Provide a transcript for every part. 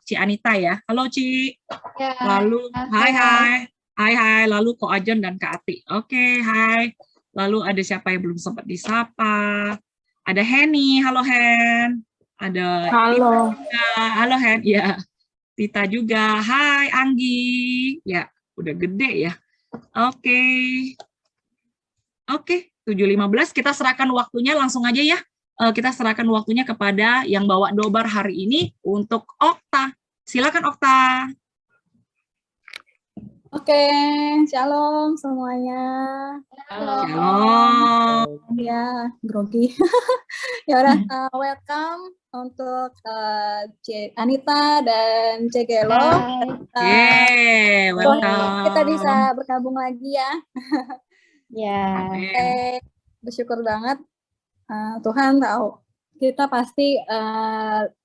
Ci Anita ya. Halo Ci. Ya. Lalu hai. Lalu Ko Ajon dan Kak Ati. Oke, hai. Lalu ada siapa yang belum sempat disapa? Ada Henny. Halo Hen. Ada Halo. Tita juga. Halo Hen. Ya. Tita juga. Hai Anggi. Ya, udah gede ya. Oke, 7.15 kita serahkan waktunya langsung aja ya. Kita serahkan waktunya kepada yang bawa dobar hari ini untuk Okta. Silakan Okta. Oke, shalom semuanya. Shalom. Ya, grogi. Ya udah, welcome untuk Anita dan Cegelo. Welcome. Kita bisa bergabung lagi ya. Ya. Bersyukur banget. Tuhan tahu. Kita pasti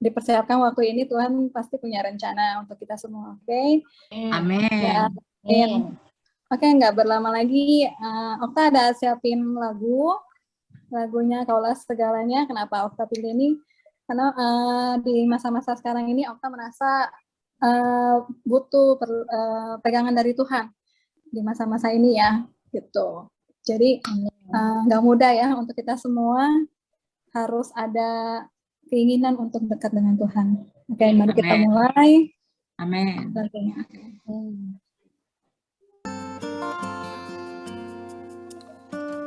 dipersiapkan waktu ini, Tuhan pasti punya rencana untuk kita semua. Oke? Amin. Ya, amin. Oke, nggak berlama lagi. Okta ada siapin lagunya Kaulah Segalanya. Kenapa Okta pilih ini? Karena di masa-masa sekarang ini Okta merasa butuh pegangan dari Tuhan di masa-masa ini ya, gitu. Jadi nggak mudah ya untuk kita semua, harus ada keinginan untuk dekat dengan Tuhan. Oke, mari kita mulai. Amin.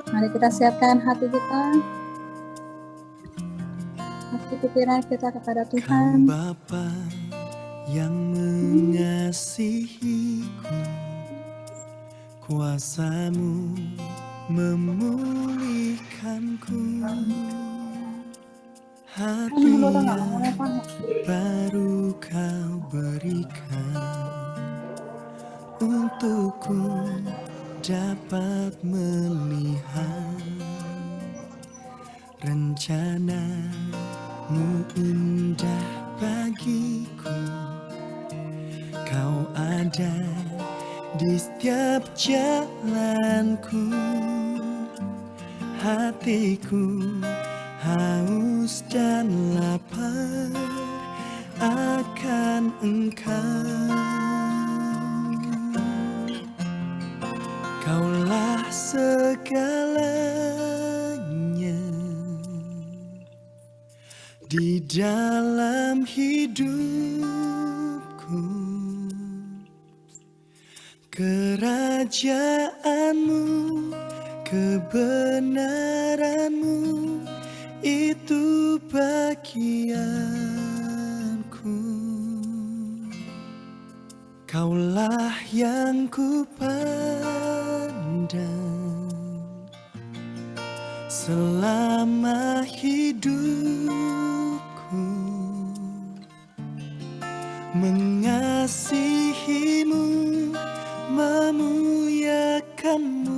Mari kita siapkan hati kita, hati pikiran kita kepada Tuhan. Bapa yang mengasihiku, kuasa-Mu memulihkanku, hati yang baru Kau berikan untukku dapat melihat rencana-Mu indah bagiku. Kau ada di setiap jalanku, hatiku haus dan lapar akan Engkau. Kaulah segalanya di dalam hidupku. Kerajaan-Mu, kebenaran-Mu, itu bagianku. Kaulah yang kupandang selama hidupku, mengasihi-Mu, memuliakan-Mu,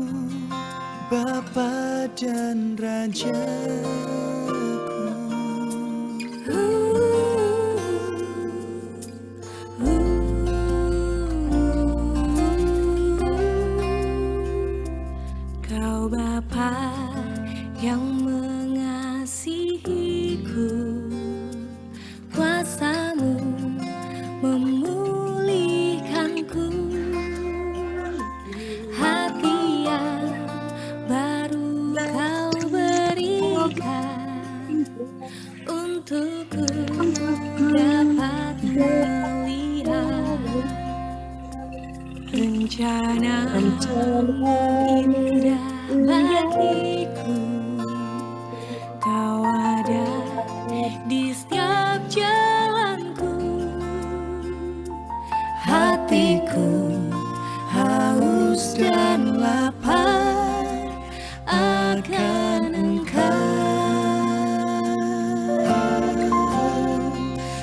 Bapa dan Rajaku. Kau Bapa yang mengasihiku, kuasa-Mu memulihkanku, hati yang baru Kau berikan untukku dapat melihat rencana-Mu indah bagiku. Kau ada di setiap jalanku, Hatiku haus dan lapar akan Engkau.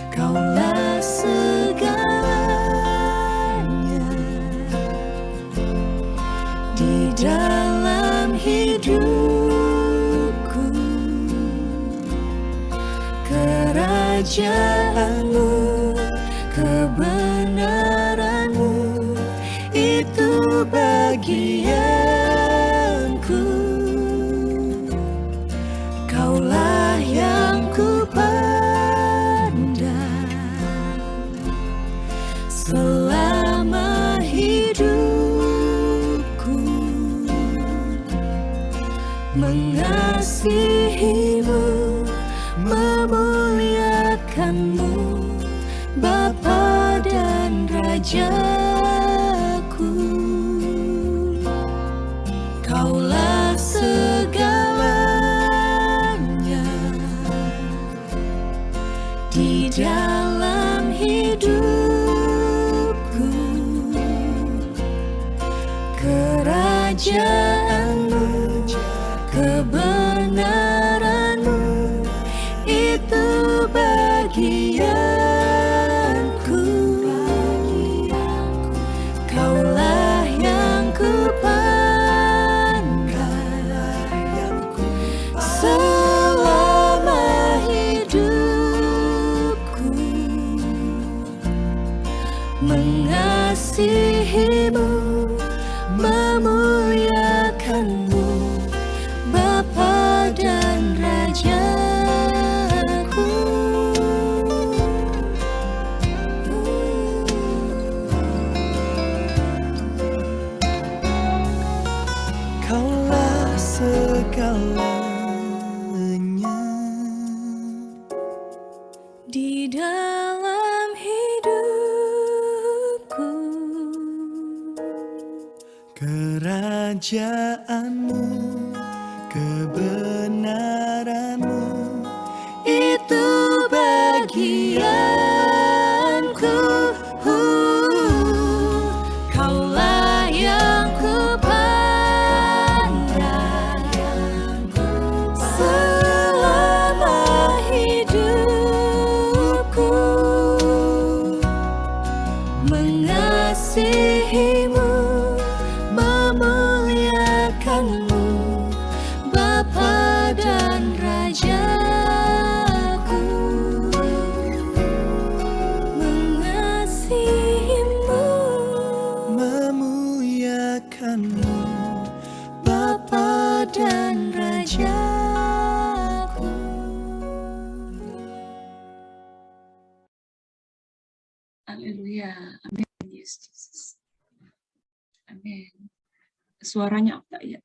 Kaulah segalanya di dalam hidupku. Kerajaan-Mu, kebenaran-Mu, itu bagianku. Kaulah yang kupandang selama hidupku, mengasihimu, memuliakanmu, Bapa dan Rajaku. Kaulah segalanya di dalam hidupku. Kerajaanmu, kebenaranmu, itu bagianku. Kaulah yang kupandang selama hidupku, mengasihimu, memuliakanmu, Bapa dan Rajaku. Kaulah segalanya Di dalam hidupku, kerajaanmu, kebenaranmu, itu bagianku. Kaulah yang kupandang selama hidupku, mengasihimu, memuliakanmu, Bapa dan Rajaku. Mengasihimu, memuliakanmu, Bapa dan Rajaku. Haleluya. Amin. Yes, Jesus. Amin. Suaranya apa ya?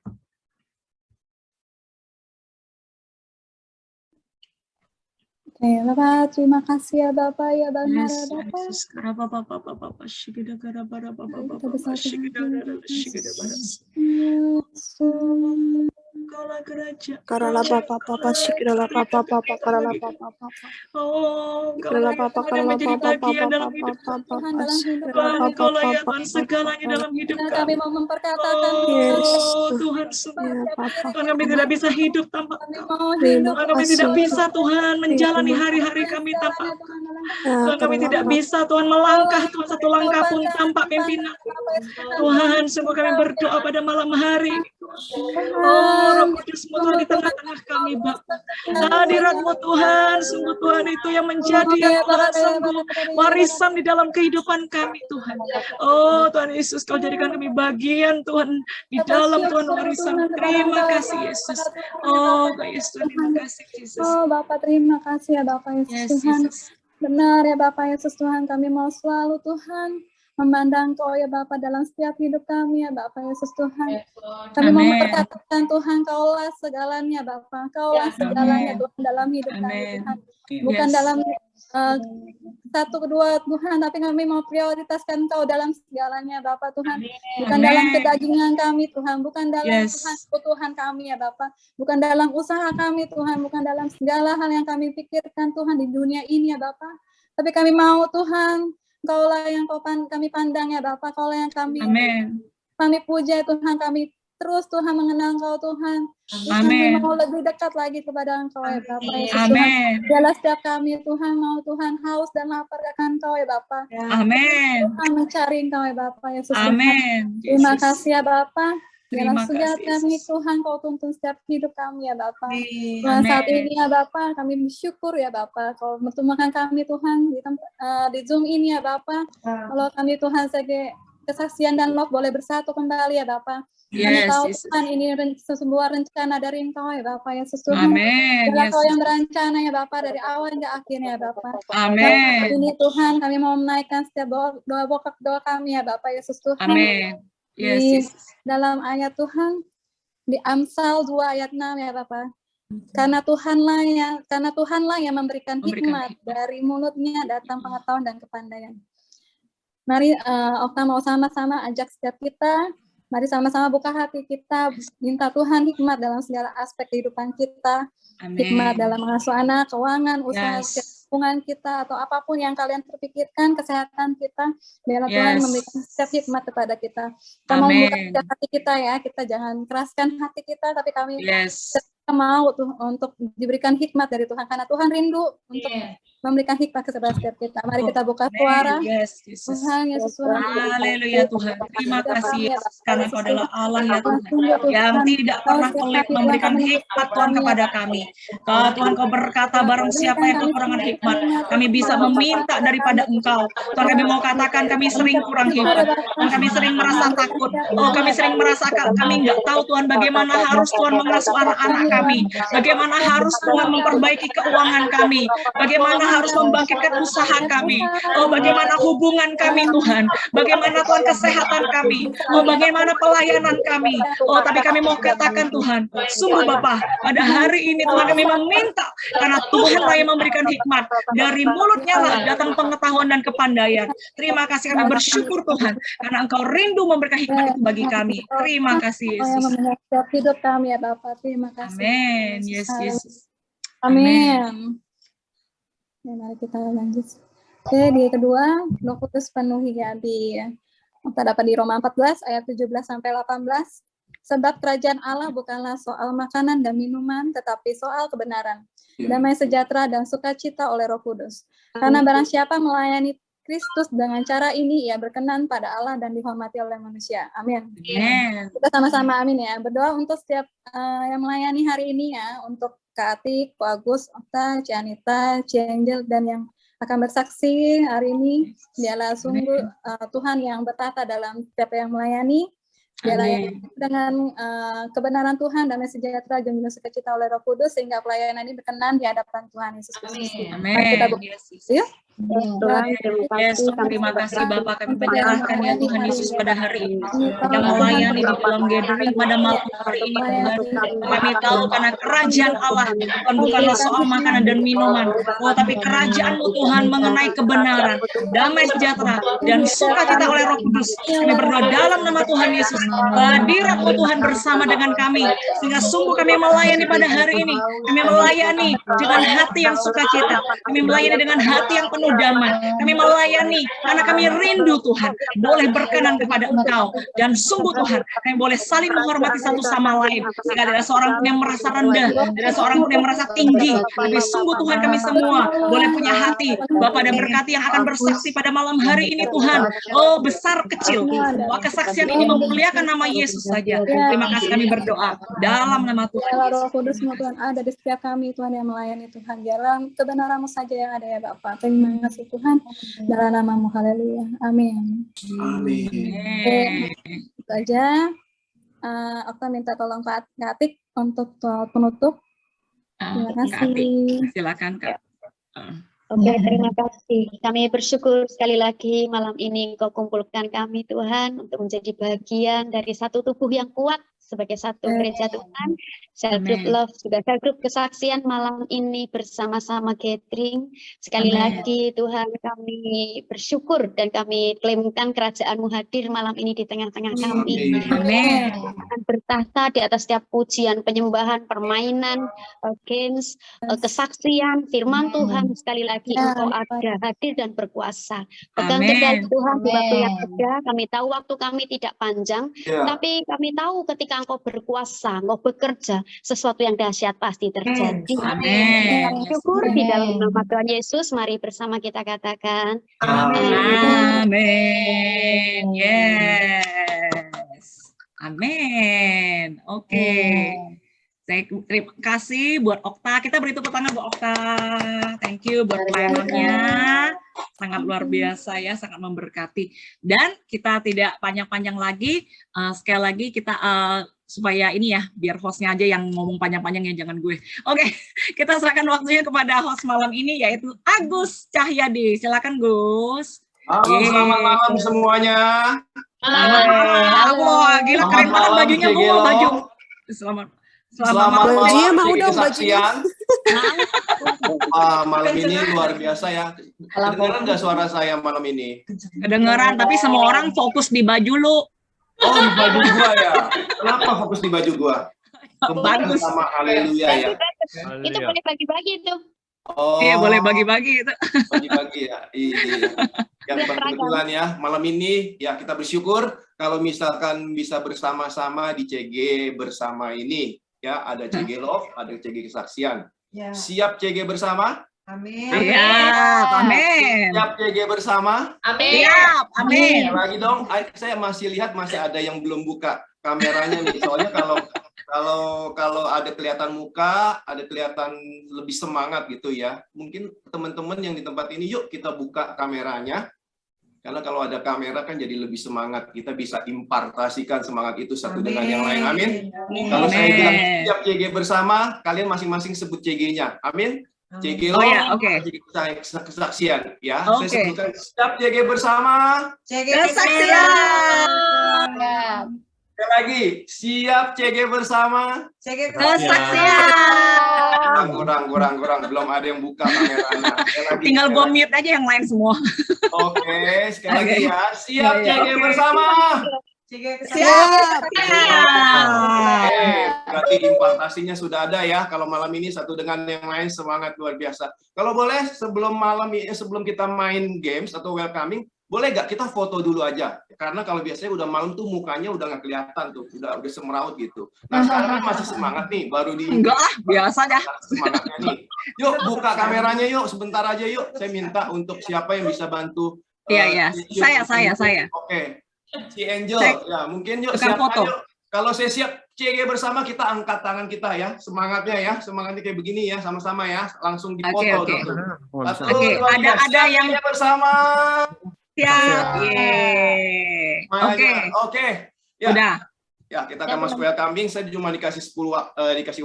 Oke, Bapak, terima kasih ya Bapak, ya benar Yes, ya Bapak. Yesus. Karababa, shigida garabara, Kita bersatu shigida garabara, shigida garabara. Yesus. Kaulah kerajaan. Karala papa papa shikirala papa papa karala papa papa Oh, karala Engkaulah papa yang karala menjadi papa bagian papa dalam hidup papa kami. Tuhan dalam hidup karala Tuhan, papa Engkaulah ya papa Tuhan segalanya dalam hidup Tuhan, kami. kami mau memperkatakan Yes. Oh, Tuhan sungguh. Ya papa Tuhan, kami tidak bisa hidup tanpa kami Engkau. mau terima hidup Tuhan, kami tidak kasih bisa Tuhan menjalani Terima hari-hari kami tanpa segalanya, Engkau. Tuhan, dalam ya Tuhan, kami karala tidak papa bisa Tuhan melangkah Tuhan satu langkah pun tanpa pimpinan. Tuhan, sungguh kami berdoa pada malam hari ini, Tuhan. Oh, Roh Kudus-Mu Tuhan di tengah-tengah kami, Bapa. Hadirat-Mu Tuhan, sungguh Tuhan itu yang menjadi ya Tuhan sungguh warisan di dalam kehidupan kami, Tuhan. Oh, Tuhan Yesus, Kau jadikan kami bagian, Tuhan, di dalam Tuhan warisan. Terima kasih, Yesus. Oh, Kak Yesus, terima kasih, Yesus. Oh Bapak, terima kasih ya Bapak Yesus Yes, Tuhan. Jesus. Benar ya Bapak Yesus Tuhan, kami mau selalu Tuhan memandang Kau ya Bapak dalam setiap hidup kami ya Bapak Yesus Tuhan. Kami mau Amin. memperkatakan Tuhan, Kaulah segalanya Bapak, Kaulah segalanya Amin. Tuhan dalam hidup kami Amin. Tuhan. Bukan Yes. dalam satu kedua Tuhan, tapi kami mau prioritaskan Kau dalam segalanya Bapak Tuhan. Bukan Amin. dalam kedagingan kami Tuhan, bukan dalam Yes. Tuhan kebutuhan kami ya Bapak, bukan dalam usaha kami Tuhan, bukan dalam segala hal yang kami pikirkan Tuhan di dunia ini ya Bapak. Tapi kami mau Tuhan, Kaulah yang kami pandang ya Bapak, Kaulah yang kami Amin. puja Tuhan, kami terus Tuhan mengenal Engkau Tuhan. Terus Amin. kami mau lebih dekat lagi kepada Engkau ya Bapak Yesus Tuhan. Amin. Biarlah setiap kami Tuhan mau Tuhan haus dan lapar akan Engkau ya Bapak. Amin. Tuhan mencari Engkau ya Bapak Yesus Tuhan. Amin. Terima Yesus. kasih ya Bapak. Biarlah Terima segala kasih, kami Yesus. Tuhan Kau tuntun setiap hidup kami ya Bapak. Amin. Tuhan saat ini ya Bapak, kami bersyukur ya Bapak. Kau mempertemukan kami Tuhan di Zoom ini ya Bapak. Kalau kami Tuhan sebagai kesaksian dan love boleh bersatu kembali ya Bapak. Kami tahu Tuhan ini sebuah rencana dari Engkau ya Bapak ya Tuhan. Adalah Kau yang berencana ya Bapak dari awal hingga akhirnya ya Bapak. Amin. Ini Tuhan kami mau menaikkan setiap doa kami ya Bapak Yesus Tuhan. Amin. Di dalam ayat Tuhan di Amsal 2 ayat 6 ya Bapak. Karena Tuhanlah yang memberikan hikmat, dari mulutnya datang pengetahuan dan kepandaian. Mari Okta mau sama-sama ajak setiap kita, mari sama-sama buka hati kita, minta Tuhan hikmat dalam segala aspek kehidupan kita. Amin. Hikmat dalam mengasuh anak, keuangan, usaha, hubungan kita, atau apapun yang kalian terpikirkan, kesehatan kita, biarlah Tuhan memberikan setiap hikmat kepada kita. Kita mau buka hati kita ya, kita jangan keraskan hati kita, tapi kami kita mau tuh untuk diberikan hikmat dari Tuhan, karena Tuhan rindu untuk memberikan hikmat kepada setiap kita. Mari kita buka suara. Tuhan Yesus. Haleluya Tuhan. Terima kasih Yesus, karena Kau adalah Allah ya Tuhan, yang tidak pernah pelit memberikan hikmat Tuhan kepada kami. Tuhan Kau berkata, barang siapa yang kekurangan hikmat, kami bisa meminta daripada Engkau. Tuhan, kami mau katakan kami sering kurang hikmat. Tuhan, kami sering merasa takut. Kami sering merasa kami nggak tahu Tuhan bagaimana harus Tuhan mengasuh anak-anak kami, bagaimana harus Tuhan memperbaiki keuangan kami, bagaimana harus membangkitkan usaha kami, bagaimana hubungan kami Tuhan, bagaimana Tuhan kesehatan kami, bagaimana pelayanan kami. Tapi kami mau katakan Tuhan, sungguh Bapa, pada hari ini Tuhan kami meminta, karena Tuhanlah yang memberikan hikmat, dari mulutnya lah datang pengetahuan dan kepandaian. Terima kasih, kami bersyukur Tuhan, karena Engkau rindu memberikan hikmat itu bagi kami. Terima kasih Yesus. Hidup kami ya Bapak, terima kasih. Amin. Yesus. Amin. Ya, mari kita lanjut. Oke, di kedua, Roh Kudus penuhi Gabi. Terdapat di Roma 14 ayat 17 sampai 18. Sebab kerajaan Allah bukanlah soal makanan dan minuman, tetapi soal kebenaran, damai sejahtera dan sukacita oleh Roh Kudus. Karena barang siapa melayani Kristus dengan cara ini, ia berkenan pada Allah dan dihormati oleh manusia. Amin. Kita sama-sama amin ya. Berdoa untuk setiap yang melayani hari ini ya, untuk Kak Atik, Pak Agus, Okta, Cianita, Ciangel, dan yang akan bersaksi hari ini. Dialah sungguh Tuhan yang bertata dalam setiap yang melayani. Dialah yang dengan kebenaran Tuhan, damai sejahtera, dan juga sukacita oleh Roh Kudus, sehingga pelayanan ini berkenan di hadapan Tuhan Yesus Kristus. Mari kita berdoa. Terima kasih Bapak, kami menyerahkan ya Tuhan Yesus pada hari ini, yang melayani di dalam gathering pada malam hari ini Tuhan. Kami tahu karena kerajaan Allah Tuhan bukanlah soal makanan dan minuman, tapi kerajaan-Mu Tuhan mengenai kebenaran, damai sejahtera dan sukacita oleh Roh Kudus. Kami berdoa dalam nama Tuhan Yesus, hadirat-Mu Tuhan bersama dengan kami, sehingga sungguh kami melayani pada hari ini. Kami melayani dengan hati yang sukacita, kami melayani dengan hati yang penuh damai. Kami melayani karena kami rindu Tuhan boleh berkenan kepada Engkau, dan sungguh Tuhan kami boleh saling menghormati satu sama lain, sehingga tidak seorang pun yang merasa rendah, tidak seorang pun yang merasa tinggi, tapi sungguh Tuhan kami semua boleh punya hati Bapa dan berkati yang akan bersaksi pada malam hari ini Tuhan. Besar kecil, bahwa kesaksian ini memuliakan nama Yesus saja. Terima kasih, kami berdoa dalam nama Tuhan Yesus. Roh Kudus-Mu Tuhan ada di setiap kami Tuhan yang melayani Tuhan. Biarlah kebenaran-Mu saja yang ada ya Bapak. Terima kasih Tuhan, dalam nama-Mu, haleluya, amin. Amin. Itu aja. Okta minta tolong Pak Atik untuk penutup. Terima kasih. Silakan Kak. Oke, terima kasih. Kami bersyukur sekali lagi malam ini Engkau kumpulkan kami Tuhan untuk menjadi bagian dari satu tubuh yang kuat sebagai satu gereja Tuhan. Cell Group Love, juga Cell Group Kesaksian malam ini bersama-sama gathering. Sekali lagi Tuhan, kami bersyukur dan kami klaimkan kerajaan-Mu hadir malam ini di tengah-tengah kami. Amin. Akan bertahta di atas setiap pujian, penyembahan, permainan, games, kesaksian, firman Tuhan. Sekali lagi Engkau ada, hadir dan berkuasa. Pegang kendali Tuhan di waktu yang ada. Kami tahu waktu kami tidak panjang, tapi kami tahu ketika Engkau berkuasa, Engkau bekerja, sesuatu yang dahsyat pasti terjadi. Amin. Syukur di dalam nama Tuhan Yesus. Mari bersama kita katakan amin. Yes. Amin. Oke. Terima kasih buat Okta. Kita beri tepuk tangan buat Okta. Thank you buat pelayanannya. Sangat luar biasa ya, sangat memberkati. Dan kita tidak panjang-panjang lagi. Sekali lagi kita supaya ini ya, biar hostnya aja yang ngomong panjang-panjang ya, jangan gue. Oke, kita serahkan waktunya kepada host malam ini yaitu Agus Cahyadi. Silakan Gus. Halo, selamat malam semuanya. Halo, gila keren banget bajunya, gue mau baju. Selamat malam. Bajunya mau Cegi dong, kesaksian. Malam ini luar biasa ya. Kedengeran nggak suara saya malam ini? Kedengeran, tapi semua orang fokus di baju lu. Oh, di baju gua ya. Kenapa fokus di baju gua? Bagus. Sama haleluya ya. Itu boleh bagi-bagi tuh. Oh, Iya, boleh bagi-bagi itu. bagi-bagi ya. Iya. Yang kebetulan ya, malam ini ya kita bersyukur kalau misalkan bisa bersama-sama di CG bersama ini. Ya, ada CG Love, ada CG Kesaksian. Ya. Siap CG bersama? Amin. Iya, amin. Siap CG bersama? Siap, amin. Lagi dong, saya masih lihat masih ada yang belum buka kameranya nih. Soalnya kalau ada kelihatan muka, ada kelihatan lebih semangat gitu ya. Mungkin teman-teman yang di tempat ini, yuk kita buka kameranya. Karena kalau ada kamera kan jadi lebih semangat. Kita bisa impartasikan semangat itu satu dengan yang lain. Amin. Kalau saya bilang siap CG bersama, kalian masing-masing sebut CG-nya. Amin. CG Oh ya, oke. Kesaksian ya. Oke. Saya sebutkan siap CG bersama. Kesaksian. Sekali lagi, siap CG bersama. Kesaksian. Kurang. Belum ada yang buka kameranya. Tinggal gua mute aja yang lain semua. Oke, sekali lagi ya. Siap CG bersama. Siap. Oke, berarti impartasinya sudah ada ya. Kalau malam ini satu dengan yang lain semangat luar biasa. Kalau boleh sebelum kita main games atau welcoming, boleh nggak kita foto dulu aja? Karena kalau biasanya udah malam tuh mukanya udah nggak kelihatan tuh, udah semeraut gitu. Nah sekarang kan masih semangat nih, baru di Enggak lah, biasa dah. semangatnya nih. Yuk buka kameranya yuk, sebentar aja yuk. Saya minta untuk siapa yang bisa bantu. Iya. Saya. Oke. Si Angel, ya mungkin yuk tukang siapa foto. yuk. Kalau saya siap CG bersama, kita angkat tangan kita ya, semangatnya ya, semangatnya kayak begini ya, sama-sama ya, langsung dipoto. Oke. Satu, Oke, dua, tiga. ada Siap, yang CG bersama. siap. Yeay. Oke. Ya. Udah. Ya, kita akan masuk welcoming. Saya cuma dikasih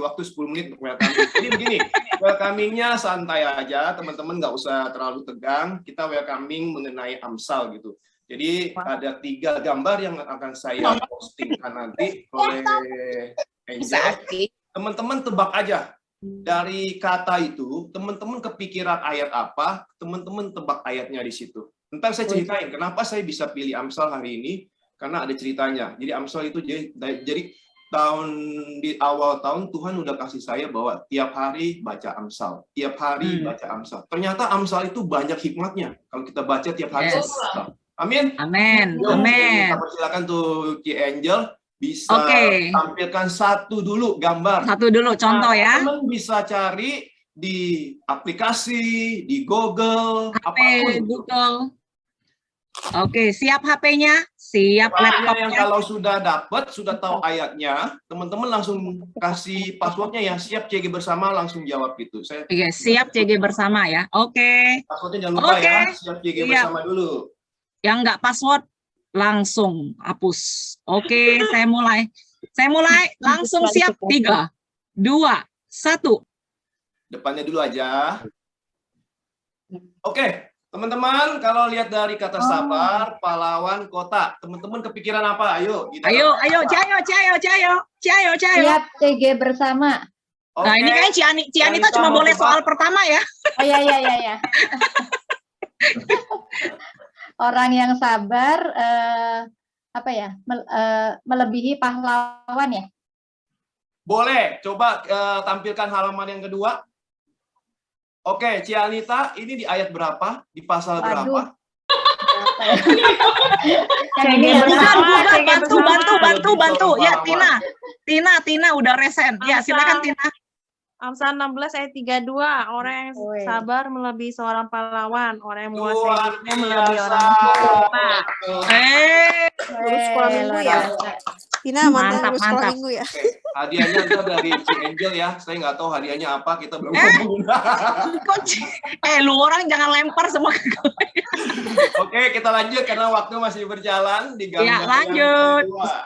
waktu 10 menit untuk welcoming. Jadi begini, welcomingnya santai aja, teman-teman nggak usah terlalu tegang. Kita welcoming mengenai Amsal gitu. Jadi ada 3 gambar yang akan saya postingkan nanti oleh Angel. Teman-teman tebak aja. Dari kata itu, teman-teman kepikiran ayat apa, teman-teman tebak ayatnya di situ. Ntar saya ceritain kenapa saya bisa pilih Amsal hari ini, karena ada ceritanya. Jadi Amsal itu jadi di awal tahun Tuhan udah kasih saya bahwa tiap hari baca Amsal, tiap hari baca Amsal. Ternyata Amsal itu banyak hikmatnya kalau kita baca tiap hari. Yes. Amin. Amin. Kita persilakan tuh Ki Angel bisa tampilkan satu dulu gambar. Satu dulu contoh ya. Teman bisa cari di aplikasi, di Google, HP, apapun. Google. Oke, siap HP-nya, siap laptopnya. Yang kalau sudah dapat, sudah tahu ayatnya, teman-teman langsung kasih passwordnya ya, siap CG bersama, langsung jawab gitu. Oke, siap CG bersama ya. Oke. Passwordnya jangan lupa ya, siap CG bersama dulu. Yang nggak password langsung hapus. Oke, saya mulai langsung siap. 3, 2, 1. Depannya dulu aja. Oke, teman-teman, kalau lihat dari kata sabar, pahlawan, kota, teman-teman kepikiran apa? Ayo. Ayo, cayo. Siap CG bersama. Nah, ini kan Cianita cuma boleh soal pertama ya. Oh ya. Orang yang sabar, melebihi pahlawan ya? Boleh, coba tampilkan halaman yang kedua. Oke, Cianita, ini di ayat berapa? Di pasal berapa? Bantu. Ya, Tina udah resen. Ya, silakan Tina. Amsal 16 ayat 32, orang yang sabar melebihi seorang pahlawan, orang yang menguasai dirinya melebihi orang kota. Guru sekolah minggu ya. Tina, mantap guru sekolah minggu ya. Hadiahnya ada dari Ci Angel ya. Saya nggak tahu hadiahnya apa, kita belum ngomongin. Lu orang jangan lempar semua ke gue. Oke, kita lanjut karena waktu masih berjalan di gambar Ya, yang lanjut. kedua.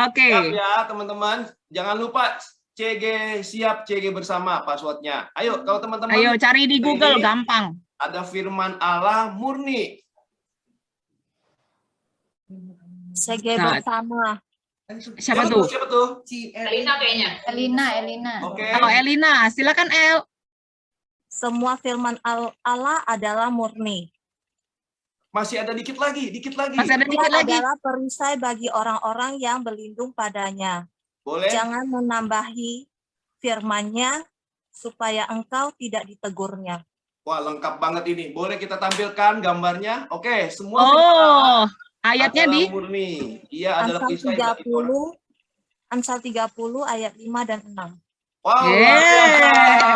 Oke. Siap ya teman-teman. Jangan lupa CG siap CG bersama passwordnya. Ayo kalau teman-teman. Ayo cari di Google, ini gampang. Ada firman Allah murni. CG Nah. bersama. Siapa tuh? Siapa tuh? Elina. Oke. Halo Elina, silakan El. Semua firman Allah adalah murni. Masih ada dikit lagi. Masih ada dikit lagi. Adalah perisai bagi orang-orang yang berlindung padanya. Boleh? Jangan menambahi firman-Nya supaya engkau tidak ditegurnya. Wah, lengkap banget ini. Boleh kita tampilkan gambarnya? Oke, semua Oh, ayatnya adalah di murni. Ia adalah Amsal perisai bagi orang. 30, Amsal 30 ayat 5 dan 6. Wow, luar biasa.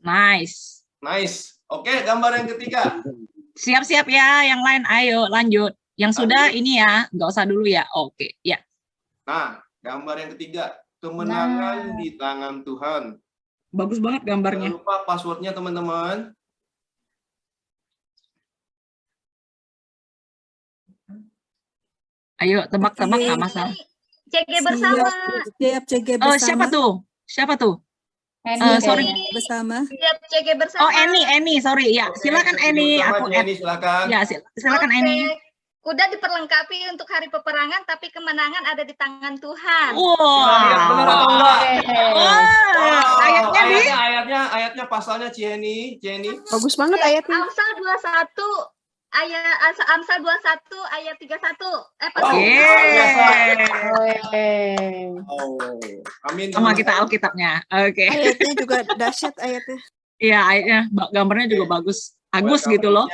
Nice. Nice. Oke, gambar yang ketiga. Siap-siap ya, yang lain ayo lanjut. Yang sudah ini ya, nggak usah dulu ya. Oke, ya. Nah, gambar yang ketiga. Kemenangan di tangan Tuhan. Bagus banget Jangan gambarnya. lupa passwordnya teman-teman. Ayo tebak-tebak nggak masalah. CG bersama. Siap CG Oh, bersama. siapa tuh? Siapa tuh? Sorry. Bersama. Siap CG bersama. Oh, Eni, sorry. Ya, silakan Eni. Aku Jenny, silakan. ya, silakan Eni. Kuda diperlengkapi untuk hari peperangan, tapi kemenangan ada di tangan Tuhan. Kita lihat benar atau enggak? Wah, ayatnya di ayatnya pasalnya Jenny. Bagus banget ayatnya. Amsal 21 ayat 31. Wow. Oh. Amin. sama kita Alkitabnya. Oke. Ayatnya juga dahsyat ayatnya. Iya, ayatnya gambarnya juga bagus. Agus gitu loh.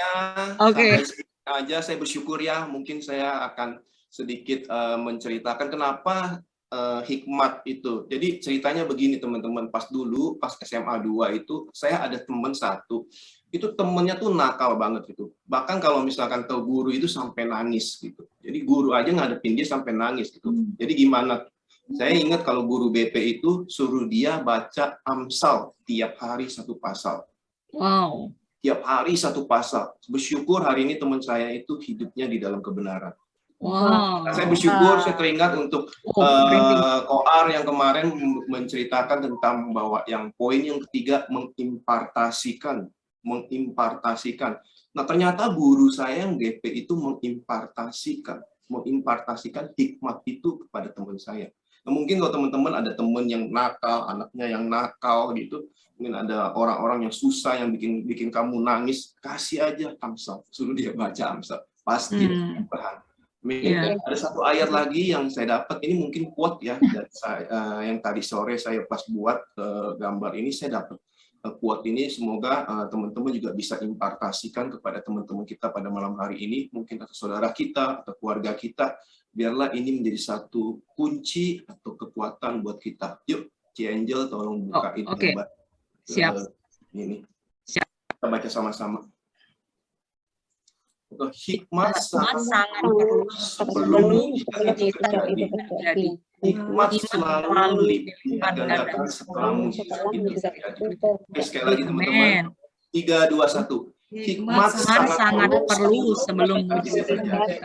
Oke. Aja saya bersyukur ya, mungkin saya akan sedikit menceritakan kenapa hikmat itu. Jadi ceritanya begini teman-teman, pas SMA 2 itu saya ada teman satu, itu temennya tuh nakal banget gitu. Bahkan kalau misalkan ke guru itu sampai nangis gitu. Jadi guru aja ngadepin dia sampai nangis gitu. Jadi gimana? Saya ingat kalau guru BP itu suruh dia baca Amsal tiap hari satu pasal. Wow. Tiap hari satu pasal. Bersyukur hari ini teman saya itu hidupnya di dalam kebenaran. Wow. Saya bersyukur, saya teringat untuk Koar yang kemarin menceritakan tentang bahwa yang poin yang ketiga mengimpartasikan. Nah ternyata guru saya yang GP itu mengimpartasikan hikmat itu kepada teman saya. Nah, mungkin kalau teman-teman ada teman yang nakal, anaknya yang nakal gitu, mungkin ada orang-orang yang susah yang bikin kamu nangis, kasih aja Amsal, suruh dia baca Amsal, pasti paham. Ada satu ayat lagi yang saya dapat, ini mungkin quote ya, dari saya, yang tadi sore saya pas buat gambar ini, saya dapat quote ini, semoga teman-teman juga bisa impartasikan kepada teman-teman kita pada malam hari ini, mungkin atau saudara kita, atau keluarga kita, biarlah ini menjadi satu kunci atau kekuatan buat kita. Yuk, Ci Angel tolong buka itu. Oke. Siap. Ini. Siap. Kita baca sama-sama. Hikmat sangat perlu sebelum terjadi. Hikmat selalu dilipat gandakan setelah mujizat itu terjadi. Sekali lagi teman-teman. 3, 2, 1. Hikmat sangat perlu sebelum mujizat terjadi.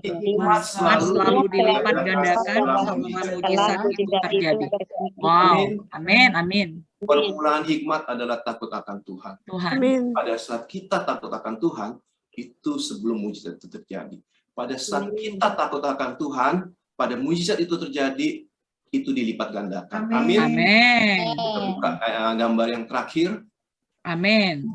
Hikmat selalu dilipat gandakan setelah mujizat itu terjadi. Wow, amin. Permulaan hikmat adalah takut akan Tuhan. Amin. Pada saat kita takut akan Tuhan, itu sebelum mujizat itu terjadi. Pada saat kita takut akan Tuhan, pada mujizat itu terjadi, itu dilipat gandakan. Amin. Kita buka gambar yang terakhir. Amin.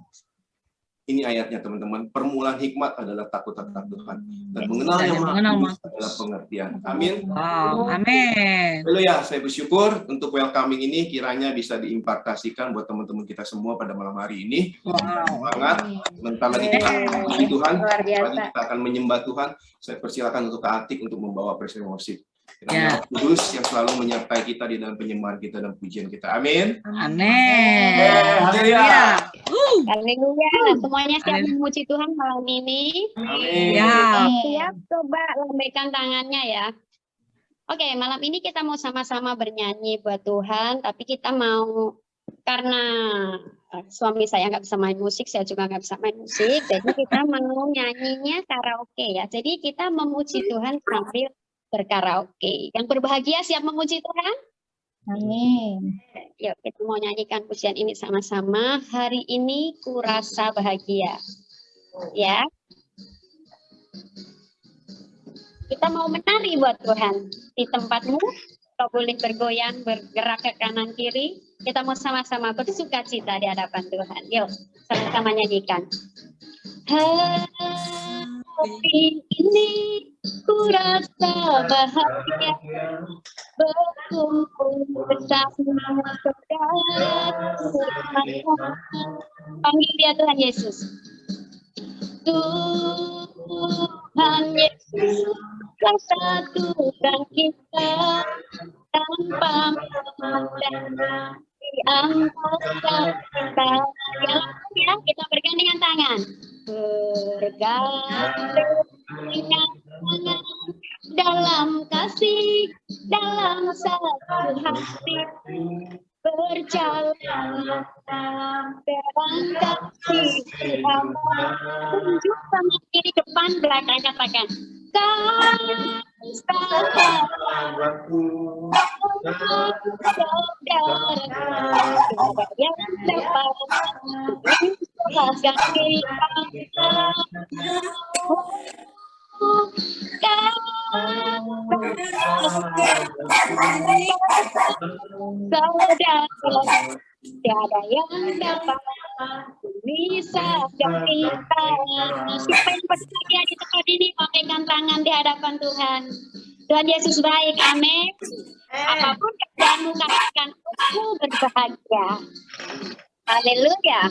Ini ayatnya teman-teman. Permulaan hikmat adalah takut akan Tuhan. Dan mengenal yang Maha Kudus adalah pengertian. Amin. Wow, amin. Haleluya, saya bersyukur untuk welcoming ini kiranya bisa diimpartasikan buat teman-teman kita semua pada malam hari ini. Semangat. Sebentar lagi kita akan memuji Tuhan. Lagi kita akan menyembah Tuhan. Saya persilakan untuk Kak Atik untuk membawa praise and worship. Kiranya Roh Kudus yang selalu menyertai kita di dalam penyembahan kita dan pujian kita. Amin. Amin. Haleluya. Haleluya. Semuanya siap memuji Tuhan malam ini. Amin. Ya. Siap, coba lambaikan tangannya ya. Oke, malam ini kita mau sama-sama bernyanyi buat Tuhan, tapi kita mau, karena suami saya nggak bisa main musik, saya juga nggak bisa main musik, jadi kita mau nyanyinya karaoke ya. Jadi kita memuji Tuhan sambil berkaraoke. Yang berbahagia siap memuji Tuhan? Amin. Yuk kita mau nyanyikan pujian ini sama-sama. Hari ini ku rasa bahagia. Ya. Kita mau menari buat Tuhan. Di tempatmu, kau boleh bergoyang, bergerak ke kanan kiri. Kita mau sama-sama bersuka cita di hadapan Tuhan. Yuk, sama-sama nyanyikan. Hari ini ku rasa bahagia berkumpul bersama saudara. Panggil dia Tuhan Yesus. Tuhan Yesus, kau satukan kita tanpa memandang di antara kita. Ya, kita bergandengan tangan. Bergandengan tangan dalam kasih, dalam satu hati. Berjalan berangkat di tunjuk sama kiri depan belakang katakan sahabatku saudara yang dapat menjelaskan kita saudara tiada yang dapat memisahkan kita. Siapa yang bersedia di tempat ini, pakaikan tangan di hadapan Tuhan. Tuhan Yesus baik, amin. Apapun keadaanmu, katakan aku berbahagia. Haleluya.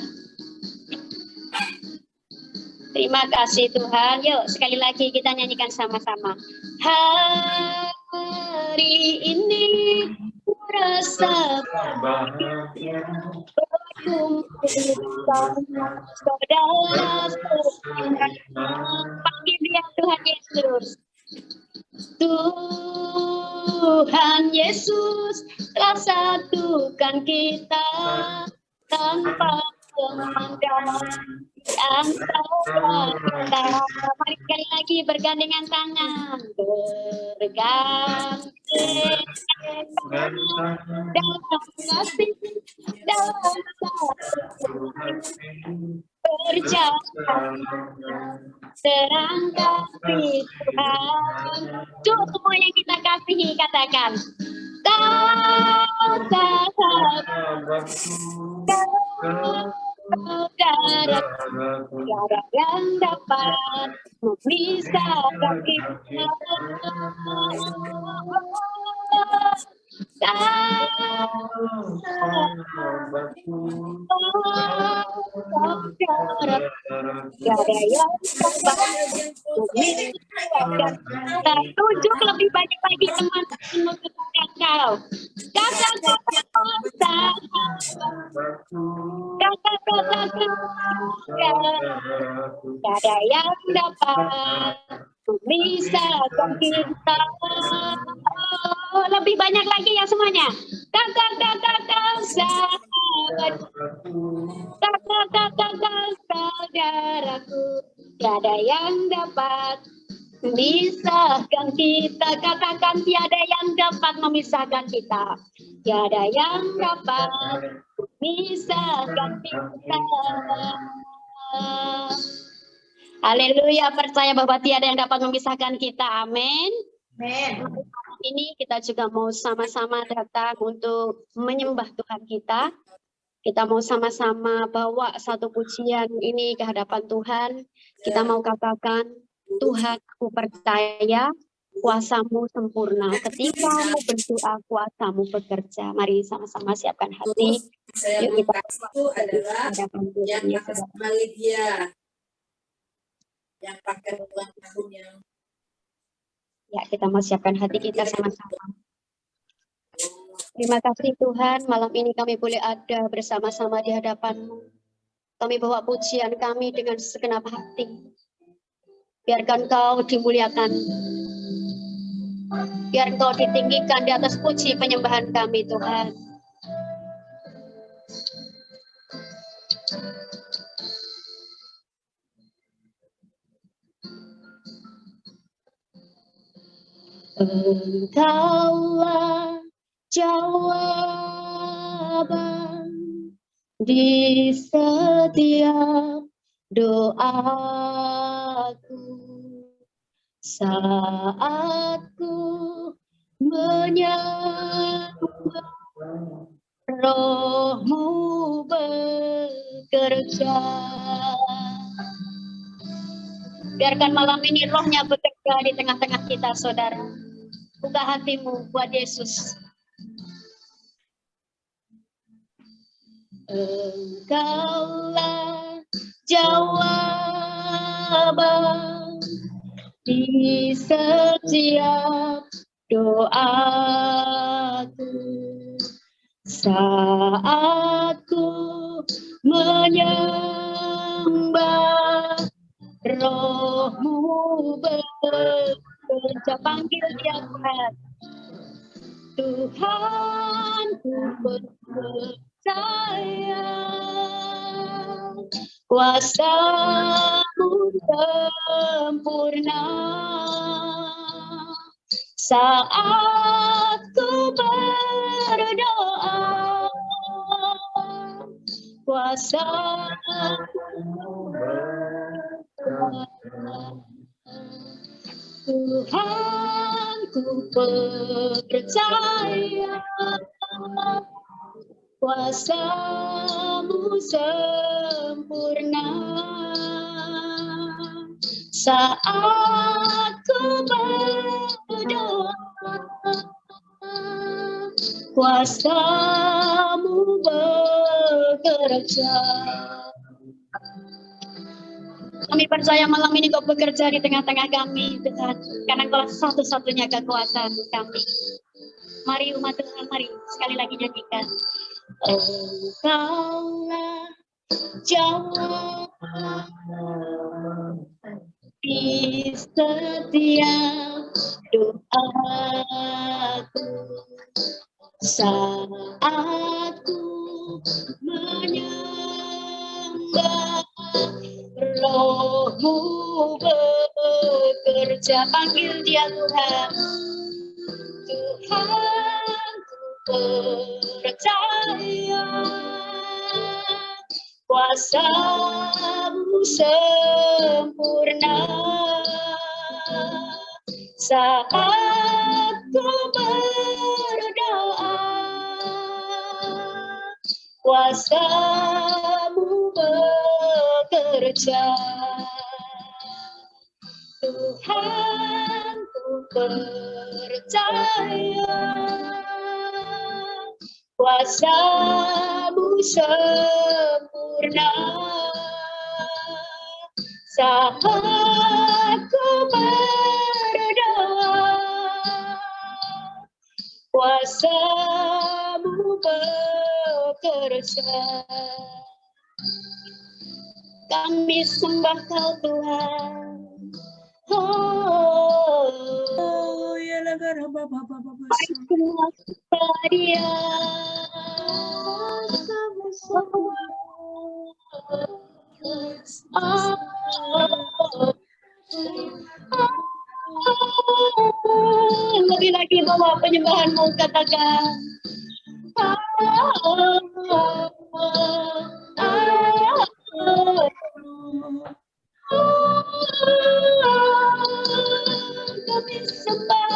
Terima kasih Tuhan. Yuk sekali lagi kita nyanyikan sama-sama. Hari ini ku rasa bahagia berkumpul bersama saudara. Panggil dia Tuhan Yesus. Tuhan Yesus telah satukan kita tanpa memandang di antara kita. Mari sekali lagi bergandengan tangan. Bergandengan dalam kasih, dalam satu berjalan terang kasih Tuhan. Coba semua yang kita kasihi katakan. Kau saudara, tiada yang dapat memisahkan kita. Tiada yang dapat memisahkan. Tunjuk lebih banyak lagi teman-teman kepada kau. Tiada yang dapat memisahkan kita. Lebih banyak lagi ya semuanya. Kakak saudaraku, tiada yang dapat memisahkan kita. Katakan tiada yang dapat memisahkan kita. Tiada yang dapat memisahkan kita. Haleluya, percaya bahwa tiada yang dapat memisahkan kita. Amin. Amin. Ini kita juga mau sama-sama datang untuk menyembah Tuhan kita. Kita mau sama-sama bawa satu pujian ini ke hadapan Tuhan. Kita mau katakan, Tuhan, aku percaya kuasamu sempurna. Ketika kamu berdoa, kuasamu bekerja. Mari sama-sama siapkan hati. Yuk kita itu adalah yang atas nama Lydia yang pakai ulang tahun yang. Ya, kita mau siapkan hati kita sama-sama. Terima kasih Tuhan, malam ini kami boleh ada bersama-sama di hadapan-Mu. Kami bawa pujian kami dengan segenap hati. Biarkan Kau dimuliakan. Biar Engkau ditinggikan di atas puji penyembahan kami, Tuhan. Engkaulah jawaban di setiap doaku saat ku menyembah, Roh-Mu bekerja. Biarkan malam ini Roh-Nya bekerja di tengah-tengah kita, saudara. Buka hatimu buat Yesus. Engkaulah jawaban di setiap doaku saat ku menyembah, Roh-Mu bekerja. Panggil dia, Tuhan. Tuhan, ku percaya kuasa-Mu sempurna saat ku berdoa. Kuasa-Mu Tuhan, ku percaya kuasa-Mu sempurna saat ku berdoa. Kuasa-Mu bekerja. Kami percaya malam ini Kau bekerja di tengah-tengah kami, Tuhan. Karena Kau satu-satunya kekuatan kami. Mari umat Tuhan, mari sekali lagi nyanyikan. Engkaulah jawaban di setiap doaku saat ku menyembah, Roh-Mu bekerja. Panggil dia, Tuhan. Tuhan, ku percaya kuasa-Mu sempurna saat ku berdoa. Kuasa-Mu bekerja. Tuhan, ku percaya kuasa-Mu sempurna saat ku berdoa. Kuasa-Mu bekerja. Kami sembah Kau, Tuhan. Oh, ya negara Bapa semua dia. Lebih lagi bawa penyembahan-Mu, katakan. Kami sembah.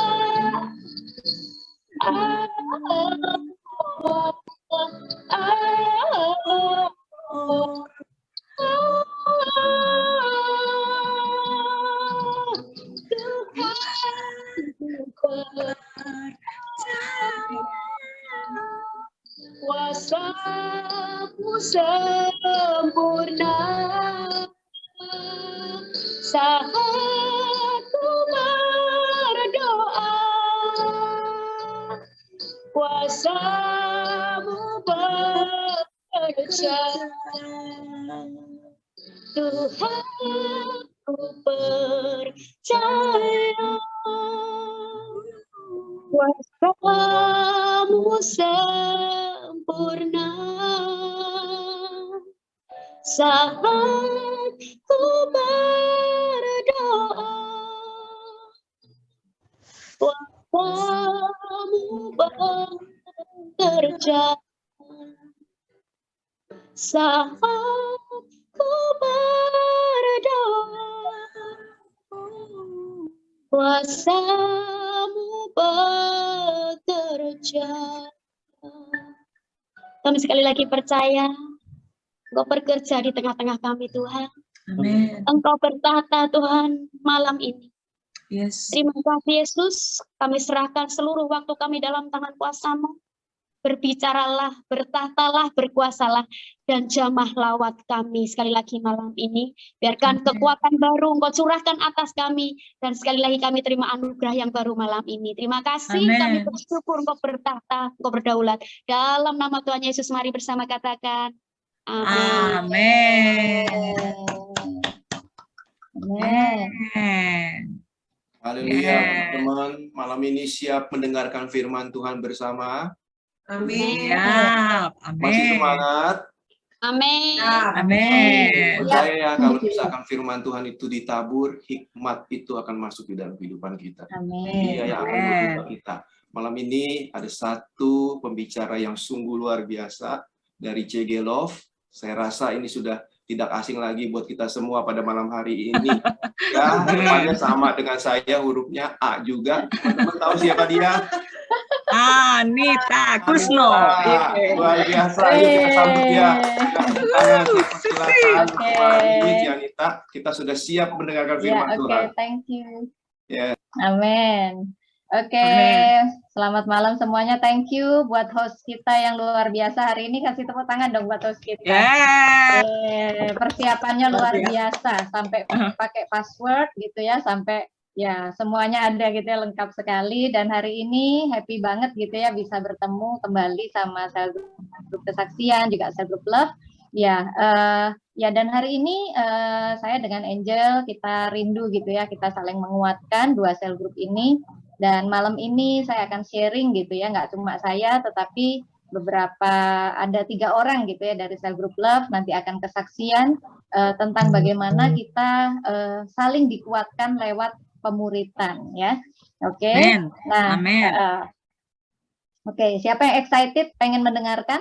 Kuasa-Mu sempurna saat ku berdoa. Kuasa-Mu bekerja. Tuhan, ku percaya sempurna. Saat ku berdoa, kuasamu bekerja. Saat ku berdoa, kuasamu bekerja. Kami sekali lagi percaya Engkau bekerja di tengah-tengah kami, Tuhan. Amin. Engkau bertata, Tuhan, malam ini. Yes. Terima kasih, Yesus. Kami serahkan seluruh waktu kami dalam tangan kuasa-Mu. Berbicaralah, bertatalah, berkuasalah, dan jamah lawat kami sekali lagi malam ini. Biarkan kekuatan baru Engkau curahkan atas kami, dan sekali lagi kami terima anugerah yang baru malam ini. Terima kasih, Amen. kami bersyukur Engkau bertata, Engkau berdaulat. Dalam nama Tuhan Yesus, mari bersama katakan, amin. Amin. Amin. Haleluya, teman-teman. Malam ini siap mendengarkan firman Tuhan bersama. Amin. Siap. Amin. Masih semangat? Amin. Amin. Percaya ya, kalau misalkan firman Tuhan itu ditabur, hikmat itu akan masuk di dalam kehidupan kita. Amin. Dia yang akan mengubah kita. Malam ini ada satu pembicara yang sungguh luar biasa dari C.G. Love. Saya rasa ini sudah tidak asing lagi buat kita semua pada malam hari ini. Ya, depannya sama dengan saya, hurufnya A juga. Teman-teman tahu siapa dia? Anita Kusno. Luar biasa. Ayo kita sambut dia. Silakan. Ini Anita. Kita sudah siap mendengarkan firman Tuhan. Oke, thank you. Ya. Amin. Oke, selamat malam semuanya. Thank you buat host kita yang luar biasa hari ini. Kasih tepuk tangan dong buat host kita. Persiapannya luar biasa. Sampai pakai password gitu ya. Sampai ya semuanya ada gitu ya, lengkap sekali. Dan hari ini happy banget gitu ya bisa bertemu kembali sama sel grup kesaksian, juga sel grup love. Ya, ya dan hari ini saya dengan Angel kita rindu gitu ya, kita saling menguatkan dua sel grup ini. Dan malam ini saya akan sharing gitu ya, nggak cuma saya tetapi beberapa, ada 3 orang gitu ya dari sel grup love nanti akan kesaksian tentang bagaimana kita saling dikuatkan lewat pemuritan ya. Oke. Nah, oke, siapa yang excited pengen mendengarkan?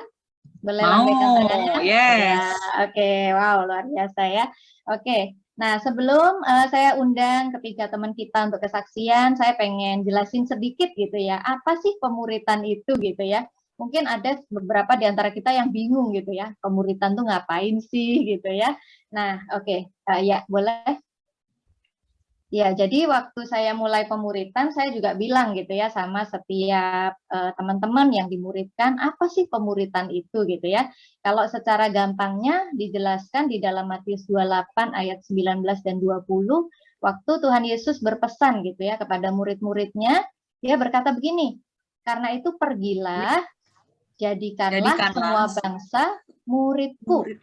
Boleh lambaikan tangannya? Yes. Ya, oke, wow luar biasa ya. Oke. Nah, sebelum saya undang ketiga teman kita untuk kesaksian, saya pengen jelasin sedikit gitu ya, apa sih pemuritan itu gitu ya. Mungkin ada beberapa di antara kita yang bingung gitu ya, pemuritan tuh ngapain sih gitu ya. Nah, oke, ya boleh. Ya, jadi waktu saya mulai pemuritan, saya juga bilang gitu ya sama setiap teman-teman yang dimuridkan, apa sih pemuritan itu gitu ya. Kalau secara gampangnya dijelaskan di dalam Matius 28 ayat 19 dan 20, waktu Tuhan Yesus berpesan gitu ya kepada murid-muridnya, dia berkata begini, karena itu pergilah, jadikanlah semua bangsa muridku.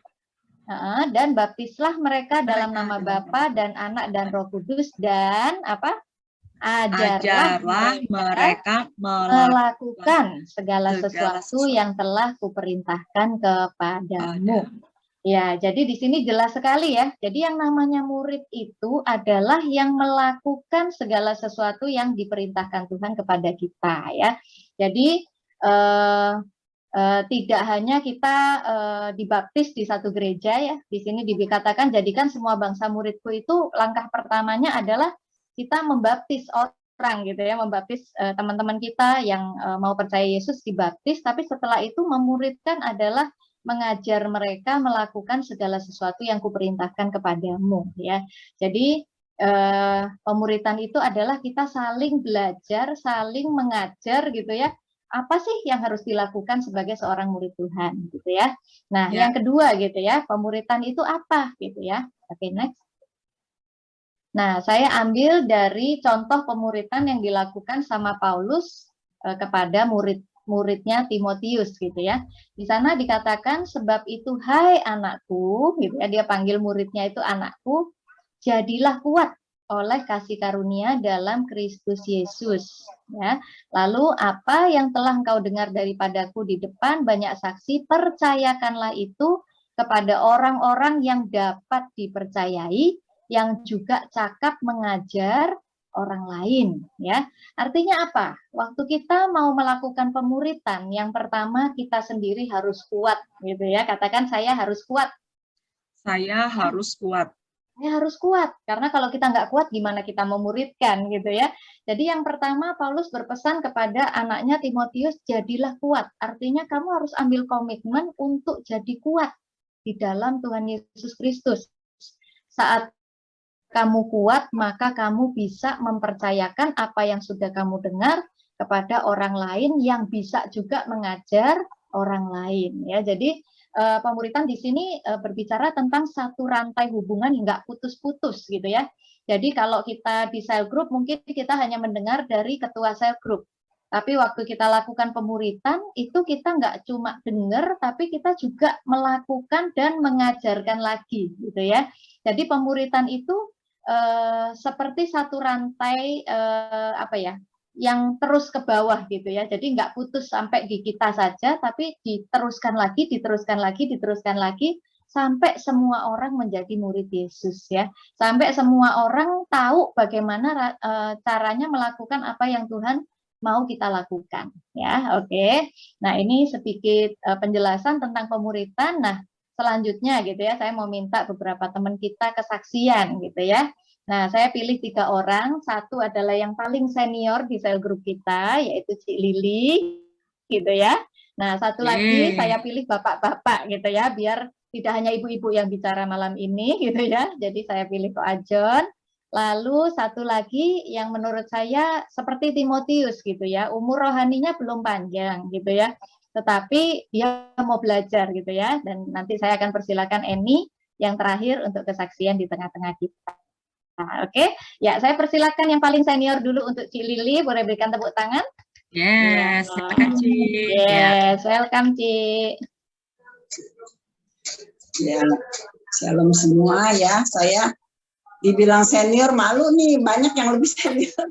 Dan baptislah mereka dalam nama Bapa dan Anak dan Roh Kudus dan apa? Ajarlah mereka melakukan segala sesuatu yang telah kuperintahkan kepadamu. Ya, jadi di sini jelas sekali ya. Jadi yang namanya murid itu adalah yang melakukan segala sesuatu yang diperintahkan Tuhan kepada kita ya. Jadi tidak hanya kita dibaptis di satu gereja ya, di sini dikatakan jadikan semua bangsa muridku, itu langkah pertamanya adalah kita membaptis orang gitu ya, membaptis teman-teman kita yang mau percaya Yesus dibaptis, tapi setelah itu memuridkan adalah mengajar mereka melakukan segala sesuatu yang kuperintahkan kepadamu ya. Jadi pemuritan itu adalah kita saling belajar, saling mengajar gitu ya. Apa sih yang harus dilakukan sebagai seorang murid Tuhan gitu ya. Nah, yang kedua gitu ya, pemuritan itu apa gitu ya. Oke, next. Nah, saya ambil dari contoh pemuritan yang dilakukan sama Paulus kepada murid-muridnya Timotius gitu ya. Di sana dikatakan, sebab itu hai anakku gitu ya, dia panggil muridnya itu anakku, jadilah kuat oleh kasih karunia dalam Kristus Yesus. Ya. Lalu apa yang telah engkau dengar daripadaku di depan banyak saksi, percayakanlah itu kepada orang-orang yang dapat dipercayai, yang juga cakap mengajar orang lain. Ya, artinya apa? Waktu kita mau melakukan pemuritan, yang pertama kita sendiri harus kuat, gitu ya. Katakan saya harus kuat. Saya harus kuat. Saya harus kuat, karena kalau kita nggak kuat, gimana kita memuridkan, gitu ya. Jadi yang pertama Paulus berpesan kepada anaknya Timotius, jadilah kuat. Artinya kamu harus ambil komitmen untuk jadi kuat di dalam Tuhan Yesus Kristus. Saat kamu kuat, maka kamu bisa mempercayakan apa yang sudah kamu dengar kepada orang lain yang bisa juga mengajar orang lain. Ya, jadi pemuritan di sini berbicara tentang satu rantai hubungan yang nggak putus-putus, gitu ya. Jadi kalau kita di cell group mungkin kita hanya mendengar dari ketua cell group. Tapi waktu kita lakukan pemuritan, itu kita nggak cuma dengar, tapi kita juga melakukan dan mengajarkan lagi, gitu ya. Jadi pemuritan itu seperti satu rantai yang terus ke bawah, gitu ya. Jadi nggak putus sampai di kita saja, tapi diteruskan lagi, diteruskan lagi, diteruskan lagi, sampai semua orang menjadi murid Yesus, ya. Sampai semua orang tahu bagaimana caranya melakukan apa yang Tuhan mau kita lakukan, ya. Oke. Nah, ini sedikit penjelasan tentang pemuritan. Nah, selanjutnya, gitu ya, saya mau minta beberapa teman kita kesaksian, gitu ya. Nah, saya pilih 3 orang. Satu adalah yang paling senior di sel grup kita, yaitu Cik Lili, gitu ya. Nah, satu lagi saya pilih bapak-bapak, gitu ya, biar tidak hanya ibu-ibu yang bicara malam ini, gitu ya. Jadi saya pilih Ko Ajon. Lalu satu lagi yang menurut saya seperti Timotius, gitu ya, umur rohaninya belum panjang, gitu ya, tetapi dia mau belajar, gitu ya. Dan nanti saya akan persilakan Eni yang terakhir untuk kesaksian di tengah-tengah kita. Nah, oke, ya, saya persilakan yang paling senior dulu untuk Cik Lili, boleh berikan tepuk tangan? Yes, silakan Cik. Yes, welcome Cik. Ya, shalom semua ya. Saya dibilang senior, malu nih, banyak yang lebih senior.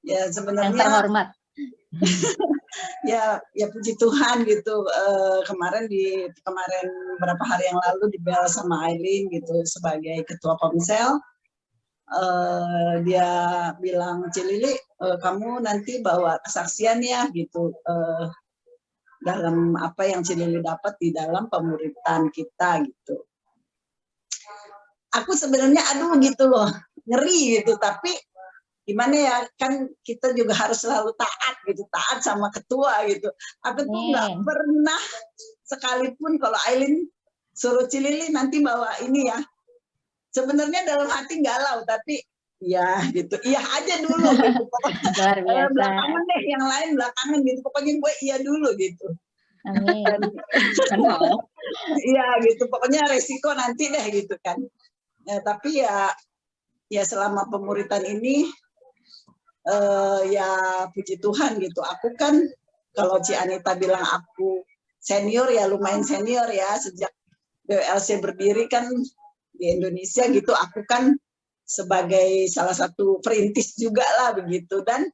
Ya, sebenarnya. Yang terhormat. ya puji Tuhan gitu. Kemarin beberapa hari yang lalu dibela sama Aileen gitu sebagai ketua komsel. Dia bilang, Cilili, kamu nanti bawa kesaksian ya gitu. Dalam apa yang Cilili dapat di dalam pemuritan kita gitu. Aku sebenarnya gitu loh, ngeri gitu, tapi gimana ya, kan kita juga harus selalu taat gitu, taat sama ketua gitu. Aku tuh nggak pernah sekalipun kalau Aileen suruh Cilili nanti bawa ini ya, sebenarnya dalam hati galau, tapi ya gitu, iya aja dulu gitu. Pokoknya belakangan deh, yang lain belakangan gitu, pokoknya gue iya dulu gitu. Amin. Iya gitu, pokoknya resiko nanti deh gitu kan. Ya, tapi ya selama pemuritan ini ya puji Tuhan gitu. Aku kan kalau Ci Anita bilang aku senior, ya lumayan senior ya, sejak BWLC berdiri kan di Indonesia gitu. Aku kan sebagai salah satu perintis juga lah begitu. Dan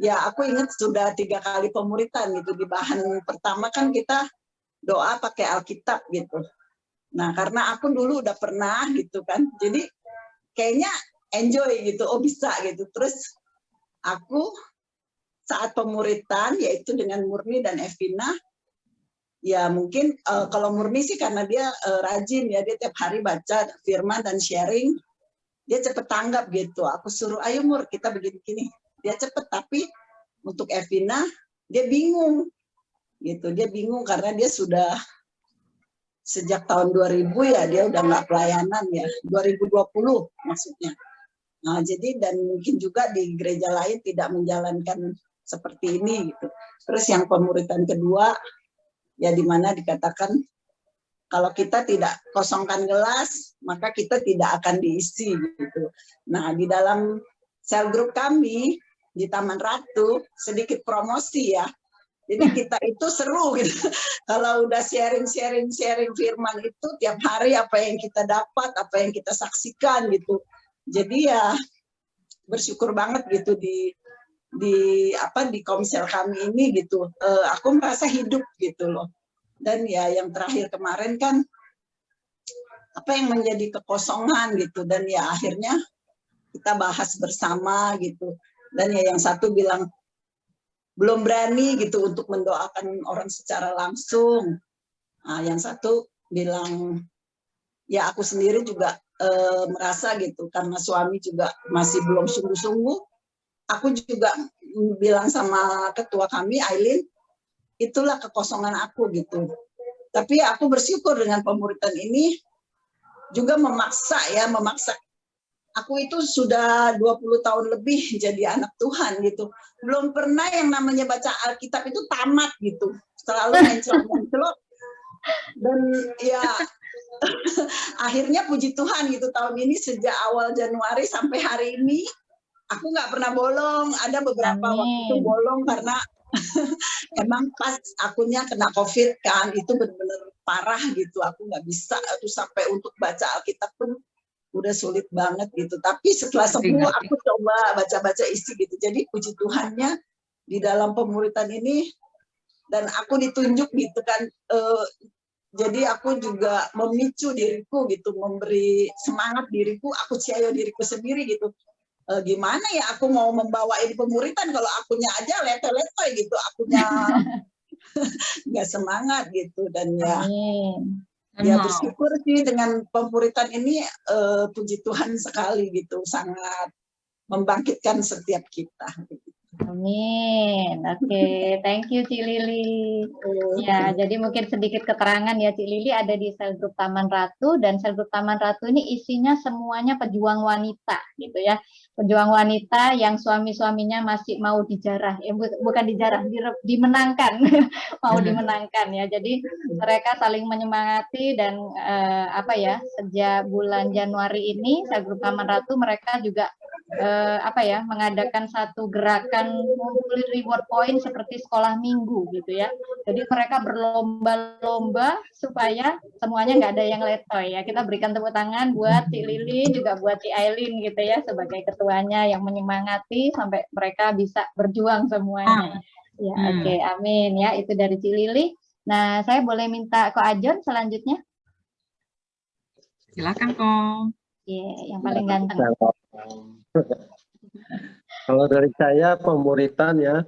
ya aku ingat sudah 3 kali pemuritan gitu. Di bahan pertama kan kita doa pakai Alkitab gitu. Nah karena aku dulu udah pernah gitu kan, jadi kayaknya enjoy gitu, oh bisa gitu. Terus aku saat pemuritan, yaitu dengan Murni dan Evina, ya mungkin kalau Murni sih karena dia rajin ya, dia tiap hari baca firman dan sharing, dia cepet tanggap gitu. Aku suruh, ayo Mur, kita begini-begini. Dia cepet, tapi untuk Evina, dia bingung. Gitu, dia bingung karena dia sudah sejak tahun 2000 ya, dia udah nggak pelayanan ya, 2020 maksudnya. Nah, jadi dan mungkin juga di gereja lain tidak menjalankan seperti ini gitu. Terus yang pemuritan kedua, ya di mana dikatakan kalau kita tidak kosongkan gelas, maka kita tidak akan diisi gitu. Nah, di dalam sel grup kami di Taman Ratu, sedikit promosi ya. Jadi kita itu seru gitu. Kalau udah sharing firman itu tiap hari apa yang kita dapat, apa yang kita saksikan gitu. Jadi ya bersyukur banget gitu di komsel kami ini gitu. Aku merasa hidup gitu loh. Dan ya yang terakhir kemarin kan apa yang menjadi kekosongan gitu, dan ya akhirnya kita bahas bersama gitu. Dan ya yang satu bilang belum berani gitu untuk mendoakan orang secara langsung. Nah, yang satu bilang ya aku sendiri juga merasa gitu karena suami juga masih belum sungguh-sungguh. Aku juga bilang sama ketua kami Aileen, itulah kekosongan aku gitu. Tapi aku bersyukur dengan pemuritan ini juga memaksa. Aku itu sudah 20 tahun lebih jadi anak Tuhan gitu. Belum pernah yang namanya baca Alkitab itu tamat gitu. Selalu menclok-menclok. Dan ya akhirnya puji Tuhan gitu tahun ini sejak awal Januari sampai hari ini aku nggak pernah bolong. Ada beberapa waktu itu bolong karena emang pas akunya kena COVID kan, itu benar-benar parah gitu. Aku nggak bisa, itu sampai untuk baca Alkitab pun udah sulit banget gitu. Tapi setelah sembuh aku coba baca-baca isi gitu. Jadi puji Tuhannya di dalam pemuritan ini, dan aku ditunjuk gitu kan. Jadi aku juga memicu diriku gitu, memberi semangat diriku, aku ciayo diriku sendiri gitu. Gimana ya aku mau membawa ini pemuritan kalau akunya aja leto-leto gitu, akunya nggak semangat gitu. Dan ya bersyukur sih dengan pemuritan ini, puji Tuhan sekali gitu, sangat membangkitkan setiap kita. Amin. Oke, thank you Ci Lili. Ya, jadi mungkin sedikit keterangan ya, Ci Lili ada di sel grup Taman Ratu, dan sel grup Taman Ratu ini isinya semuanya pejuang wanita gitu ya. Pejuang wanita yang suami-suaminya masih mau dijarah, bukan dijarah, dimenangkan, mau dimenangkan ya. Jadi mereka saling menyemangati dan sejak bulan Januari ini sel grup Taman Ratu mereka juga mengadakan satu gerakan ngumpulin reward point seperti sekolah minggu gitu ya. Jadi mereka berlomba-lomba supaya semuanya nggak ada yang letoy ya. Kita berikan tepuk tangan buat Ci Lili, juga buat Ci Aileen gitu ya sebagai ketuanya yang menyemangati sampai mereka bisa berjuang semuanya. Ya, oke, amin ya. Itu dari Ci Lili. Nah, saya boleh minta Ko Ajon selanjutnya? Silakan Ko. Yang paling ganteng. Kalau dari saya pemuritan ya,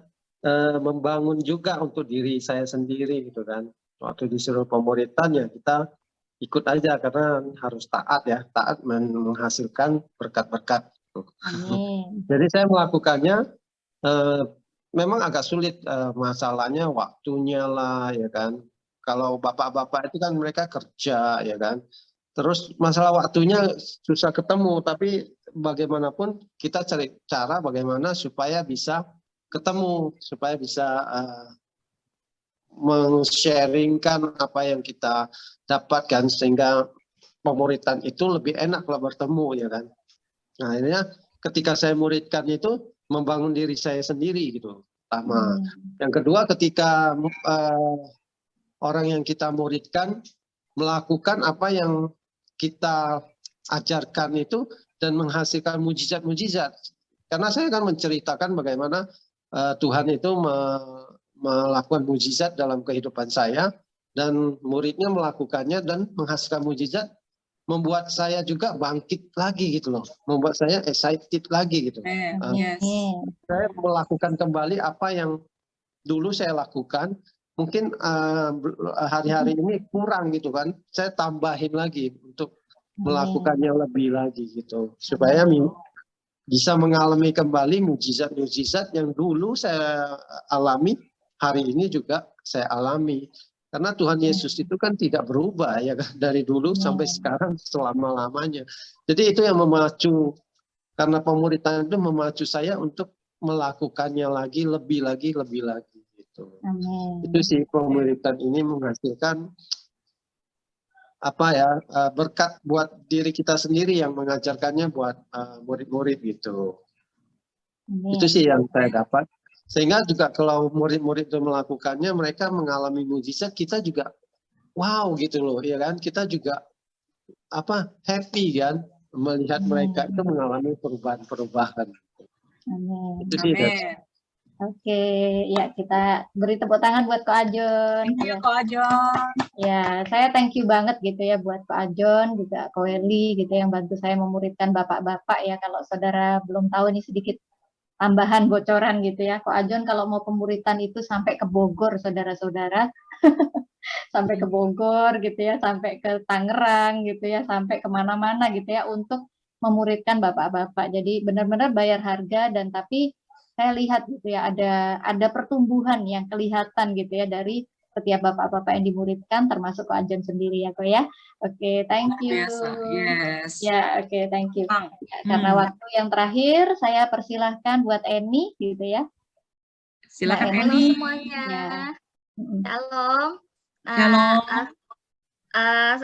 membangun juga untuk diri saya sendiri gitu kan. Waktu disuruh pemuritan ya kita ikut aja karena harus taat ya, taat menghasilkan berkat-berkat. Jadi saya melakukannya, memang agak sulit, masalahnya waktunya lah ya kan. Kalau bapak-bapak itu kan mereka kerja ya kan. Terus masalah waktunya susah ketemu, tapi bagaimanapun kita cari cara bagaimana supaya bisa ketemu, supaya bisa men-sharingkan apa yang kita dapatkan sehingga pemuritan itu lebih enak kalau bertemu ya kan. Nah akhirnya ketika saya muridkan itu membangun diri saya sendiri gitu pertama. Yang kedua ketika orang yang kita muridkan melakukan apa yang kita ajarkan itu dan menghasilkan mujizat-mujizat. Karena saya akan menceritakan bagaimana Tuhan itu melakukan mujizat dalam kehidupan saya, dan muridnya melakukannya dan menghasilkan mujizat, membuat saya juga bangkit lagi gitu loh, membuat saya excited lagi gitu. Saya melakukan kembali apa yang dulu saya lakukan, mungkin hari-hari ini kurang gitu kan, saya tambahin lagi untuk melakukannya lebih lagi gitu, supaya bisa mengalami kembali mujizat-mujizat yang dulu saya alami, hari ini juga saya alami. Karena Tuhan Yesus itu kan tidak berubah ya kan, dari dulu sampai sekarang selama-lamanya. Jadi itu yang memacu, karena pemuritan itu memacu saya untuk melakukannya lagi, lebih lagi gitu. Itu sih pemuritan ini menghasilkan berkat buat diri kita sendiri yang mengajarkannya buat murid-murid gitu. Itu sih yang saya dapat. Sehingga juga kalau murid-murid itu melakukannya, mereka mengalami mujizat, kita juga wow gitu loh, ya kan? Kita juga happy kan melihat mereka itu mengalami perubahan-perubahan. Amin. Itu sih. Oke, ya kita beri tepuk tangan buat Ko Ajon. Thank you, Ko Ajon. Ya, saya thank you banget gitu ya buat Ko Ajon, juga Ko Eli gitu yang bantu saya memuridkan bapak-bapak ya. Kalau saudara belum tahu nih sedikit tambahan bocoran gitu ya. Ko Ajon kalau mau pemuritan itu sampai ke Bogor, saudara-saudara. Sampai ke Bogor gitu ya, sampai ke Tangerang gitu ya, sampai kemana-mana gitu ya untuk memuridkan bapak-bapak. Jadi benar-benar bayar harga, dan tapi saya lihat gitu ya ada pertumbuhan yang kelihatan gitu ya dari setiap bapak-bapak yang dimuridkan, termasuk Ko Ajon sendiri ya Ko ya. Oke, thank you. Yes. Ya, oke, thank you. Ya, karena waktu yang terakhir saya persilahkan buat Eni gitu ya. Silakan Eni. Eni. Semuanya. Ya. Shalom. Shalom.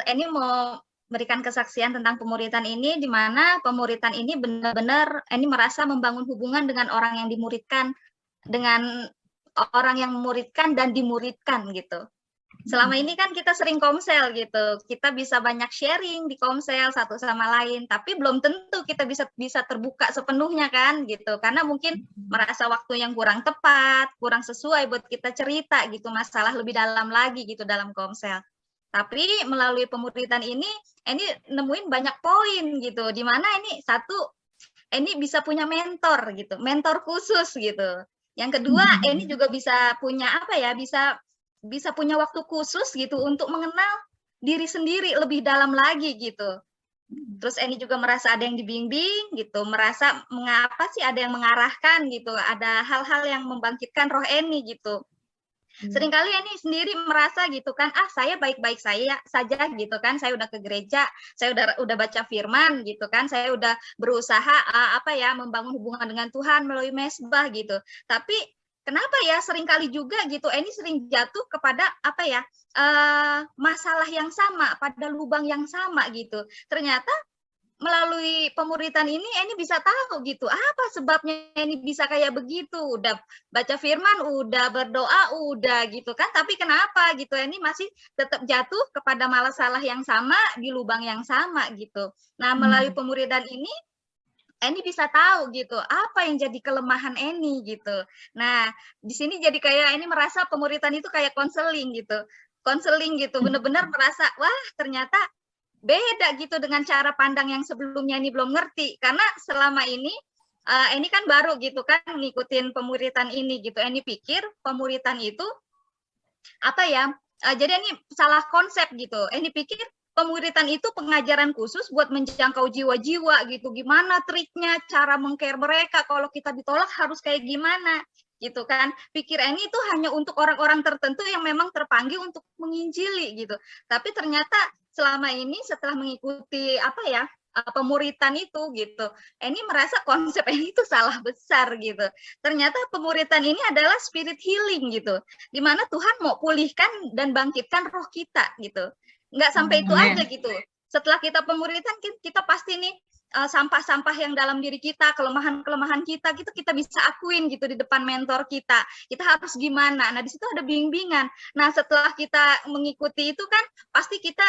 Ini mau memberikan kesaksian tentang pemuritan ini, di mana pemuritan ini benar-benar ini merasa membangun hubungan dengan orang yang dimuridkan, dengan orang yang memuridkan dan dimuridkan gitu. Selama ini kan kita sering komsel gitu, kita bisa banyak sharing di komsel satu sama lain, tapi belum tentu kita bisa terbuka sepenuhnya kan gitu, karena mungkin merasa waktu yang kurang tepat, kurang sesuai buat kita cerita gitu, masalah lebih dalam lagi gitu dalam komsel. Tapi melalui pemuritan ini nemuin banyak poin gitu, di mana ini bisa punya mentor gitu, mentor khusus gitu. Yang kedua, ini juga bisa punya bisa punya waktu khusus gitu untuk mengenal diri sendiri lebih dalam lagi gitu. Terus Eni juga merasa ada yang dibimbing gitu, merasa mengapa sih ada yang mengarahkan gitu, ada hal-hal yang membangkitkan roh Eni gitu. Seringkali Eni sendiri merasa gitu kan, saya baik-baik saja gitu kan, saya udah ke gereja, saya udah baca firman gitu kan, saya udah berusaha membangun hubungan dengan Tuhan melalui mesbah gitu. Tapi kenapa ya seringkali juga gitu Eni sering jatuh kepada masalah yang sama, pada lubang yang sama gitu. Ternyata melalui pemuritan ini bisa tahu gitu apa sebabnya ini bisa kayak begitu. Udah baca firman, udah berdoa, udah gitu kan, tapi kenapa gitu ini masih tetap jatuh kepada masalah yang sama di lubang yang sama gitu. Nah, melalui pemuritan ini bisa tahu gitu apa yang jadi kelemahan Eni gitu. Nah, di sini jadi kayak Eni merasa pemuritan itu kayak konseling gitu. Konseling gitu, benar-benar merasa wah ternyata beda gitu dengan cara pandang yang sebelumnya ini belum ngerti, karena selama ini kan baru gitu kan ngikutin pemuritan ini gitu. Ini pikir pemuritan itu jadi ini salah konsep gitu. Ini pikir pemuritan itu pengajaran khusus buat menjangkau jiwa-jiwa gitu. Gimana triknya, cara meng-care mereka, kalau kita ditolak harus kayak gimana gitu kan. Pikir ini itu hanya untuk orang-orang tertentu yang memang terpanggil untuk menginjili gitu. Tapi ternyata selama ini setelah mengikuti pemuritan itu gitu, ini merasa konsep ini itu salah besar gitu. Ternyata pemuritan ini adalah spirit healing gitu, di mana Tuhan mau pulihkan dan bangkitkan roh kita gitu. Nggak sampai itu aja gitu. Setelah kita pemuritan, kita pasti nih sampah-sampah yang dalam diri kita, kelemahan-kelemahan kita gitu, kita bisa akuin gitu di depan mentor kita. Kita harus gimana? Nah, di situ ada bimbingan. Nah, setelah kita mengikuti itu kan pasti kita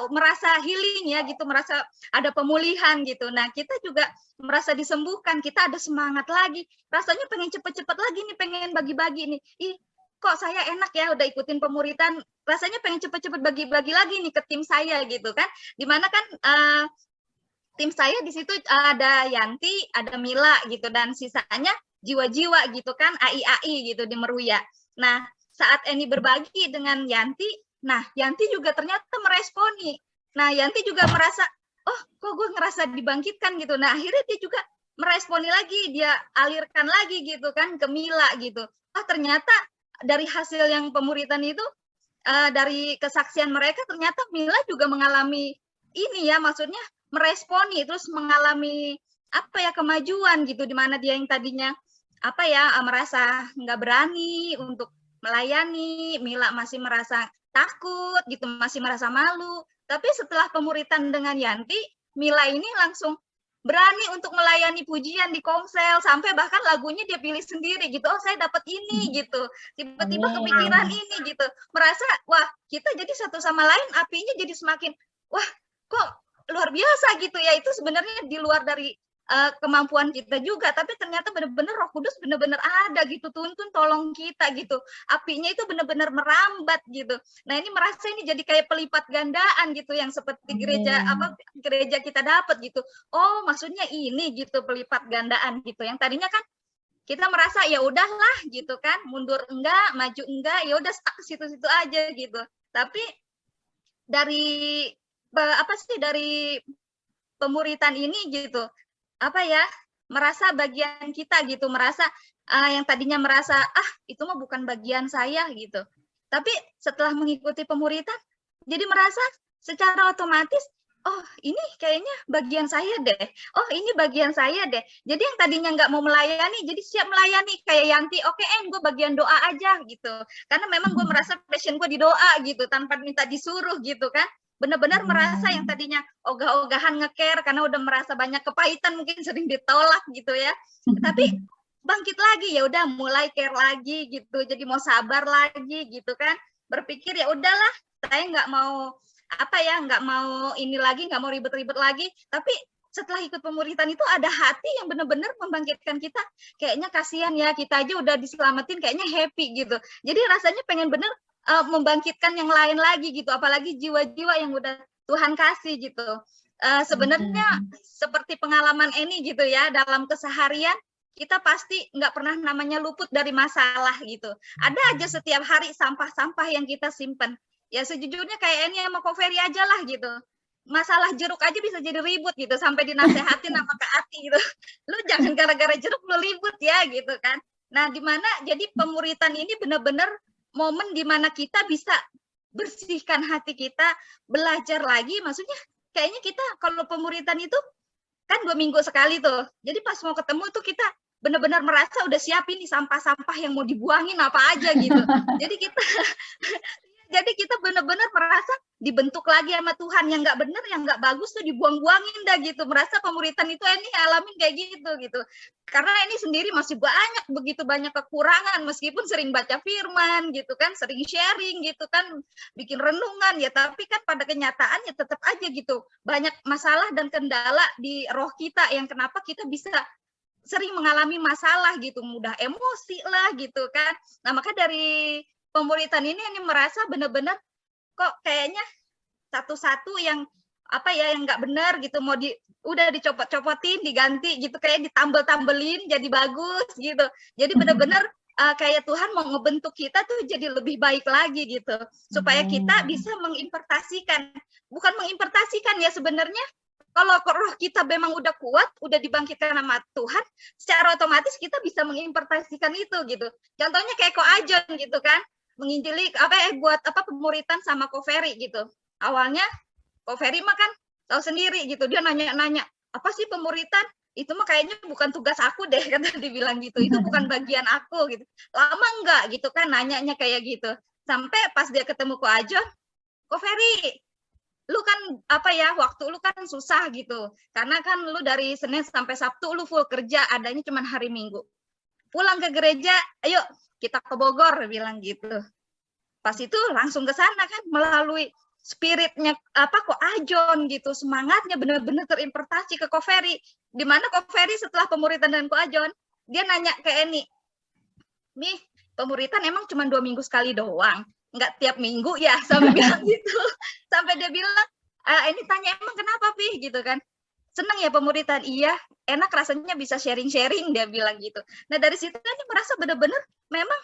merasa healing ya gitu, merasa ada pemulihan gitu. Nah, kita juga merasa disembuhkan, kita ada semangat lagi. Rasanya pengen cepet-cepet lagi nih, pengen bagi-bagi nih. Kok saya enak ya udah ikutin pemuritan, rasanya pengen cepet-cepet bagi-bagi lagi nih ke tim saya gitu kan. Dimana kan tim saya di situ ada Yanti, ada Mila gitu, dan sisanya jiwa-jiwa gitu kan, AI gitu di Meruya. Nah, saat Eni berbagi dengan Yanti, nah Yanti juga ternyata meresponi. Nah, Yanti juga merasa, oh kok gue ngerasa dibangkitkan gitu. Nah, akhirnya dia juga meresponi lagi, dia alirkan lagi gitu kan ke Mila gitu. Oh ternyata dari hasil yang pemuritan itu, dari kesaksian mereka, ternyata Mila juga mengalami ini ya, maksudnya meresponi, terus mengalami kemajuan gitu, di mana dia yang tadinya merasa nggak berani untuk melayani, Mila masih merasa takut gitu, masih merasa malu. Tapi setelah pemuritan dengan Yanti, Mila ini langsung berani untuk melayani pujian di Komsel, sampai bahkan lagunya dia pilih sendiri gitu. Oh, saya dapat ini gitu. Tiba-tiba kepikiran ini gitu. Merasa wah, kita jadi satu sama lain apinya jadi semakin wah, kok luar biasa gitu ya. Itu sebenarnya di luar dari kemampuan kita juga, tapi ternyata benar-benar Roh Kudus benar-benar ada gitu, tuntun tolong kita gitu, apinya itu benar-benar merambat gitu. Nah ini merasa ini jadi kayak pelipat gandaan gitu, yang seperti gereja gereja kita dapat gitu. Oh maksudnya ini gitu pelipat gandaan gitu, yang tadinya kan kita merasa ya udahlah gitu kan, mundur enggak, maju enggak, ya udah stuck situ-situ aja gitu. Tapi dari dari pemuritan ini gitu, merasa bagian kita gitu, merasa yang tadinya merasa itu mah bukan bagian saya gitu, tapi setelah mengikuti pemuritan jadi merasa secara otomatis oh ini kayaknya bagian saya deh, oh ini bagian saya deh. Jadi yang tadinya nggak mau melayani jadi siap melayani, kayak Yanti, oke gue bagian doa aja gitu, karena memang gue merasa passion gue di doa gitu tanpa minta disuruh gitu kan. Benar-benar merasa yang tadinya ogah-ogahan nge-care karena udah merasa banyak kepahitan, mungkin sering ditolak gitu ya, tapi bangkit lagi, ya udah mulai care lagi gitu, jadi mau sabar lagi gitu kan, berpikir ya udahlah saya nggak mau nggak mau ini lagi, nggak mau ribet-ribet lagi. Tapi setelah ikut pemuritan itu ada hati yang benar-benar membangkitkan kita, kayaknya kasihan ya, kita aja udah diselamatin kayaknya happy gitu, jadi rasanya pengen bener membangkitkan yang lain lagi gitu, apalagi jiwa-jiwa yang udah Tuhan kasih gitu. Sebenarnya seperti pengalaman ini gitu ya, dalam keseharian kita pasti nggak pernah namanya luput dari masalah gitu. Ada aja setiap hari sampah-sampah yang kita simpen. Ya sejujurnya kayak ini sama Ko Ferry aja lah gitu. Masalah jeruk aja bisa jadi ribut gitu, sampai dinasehatin sama Kak Ati gitu. Lu jangan gara-gara jeruk lu ribut ya gitu kan. Nah, dimana jadi pemuritan ini benar-benar momen di mana kita bisa bersihkan hati kita, belajar lagi. Maksudnya kayaknya kita kalau pemuritan itu kan 2 minggu sekali tuh. Jadi pas mau ketemu tuh kita benar-benar merasa udah siapin nih sampah-sampah yang mau dibuangin apa aja gitu. Jadi kita benar-benar merasa dibentuk lagi sama Tuhan, yang nggak benar, yang nggak bagus tuh dibuang-buangin dah gitu. Merasa pemuritan itu ini alamin kayak gitu. Karena ini sendiri masih begitu banyak kekurangan, meskipun sering baca firman gitu kan, sering sharing gitu kan, bikin renungan ya, tapi kan pada kenyataannya tetap aja gitu. Banyak masalah dan kendala di roh kita yang kenapa kita bisa sering mengalami masalah gitu, mudah emosi lah gitu kan. Nah, maka dari pemuritan ini merasa benar-benar kok kayaknya satu-satu yang yang nggak benar gitu, udah dicopot-copotin, diganti gitu, kayak ditambel-tambelin jadi bagus gitu. Jadi benar-benar kayak Tuhan mau ngebentuk kita tuh jadi lebih baik lagi gitu, supaya kita bisa mengimpartasikan, bukan mengimpartasikan ya sebenarnya. Kalau roh kita memang udah kuat, udah dibangkitkan sama Tuhan, secara otomatis kita bisa mengimpartasikan itu gitu. Contohnya kayak Ko Ajon gitu kan, menginjili buat pemuritan sama Ko Ferry gitu. Awalnya Ko Ferry mah kan tahu sendiri gitu, dia nanya-nanya, apa sih pemuritan? Itu mah kayaknya bukan tugas aku deh, kata dibilang gitu. Itu bukan bagian aku gitu. Lama enggak gitu kan nanyanya kayak gitu. Sampai pas dia ketemu Ko Ajon, Ko Ferry, lu kan waktu lu kan susah gitu. Karena kan lu dari Senin sampai Sabtu lu full kerja, adanya cuma hari Minggu. Pulang ke gereja, ayo kita ke Bogor, bilang gitu. Pas itu langsung ke sana kan, melalui spiritnya Ko Ajon gitu, semangatnya benar-benar terimpartasi ke Ko Ferry. Di mana Ko Ferry setelah pemuritan dan Ko Ajon, dia nanya ke Eni, "Nih, pemuritan emang cuma 2 minggu sekali doang, nggak tiap minggu ya?" Sampai bilang gitu. Sampai dia bilang, Eni tanya, "Emang kenapa, Pi?" gitu kan. "Senang ya pemuritan?" "Iya, enak rasanya bisa sharing-sharing," dia bilang gitu. Nah dari situ Eni merasa benar-benar memang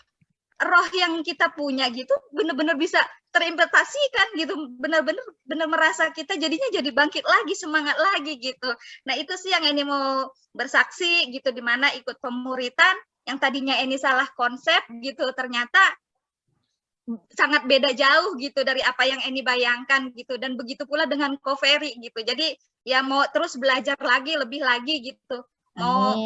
roh yang kita punya gitu benar-benar bisa terimplementasikan gitu, benar-benar merasa kita jadinya jadi bangkit lagi, semangat lagi gitu. Nah itu sih yang Eni mau bersaksi gitu, di mana ikut pemuritan yang tadinya Eni salah konsep gitu, ternyata sangat beda jauh gitu dari apa yang Eni bayangkan gitu. Dan begitu pula dengan Ko Ferry gitu. Jadi ya mau terus belajar lagi, lebih lagi gitu, mau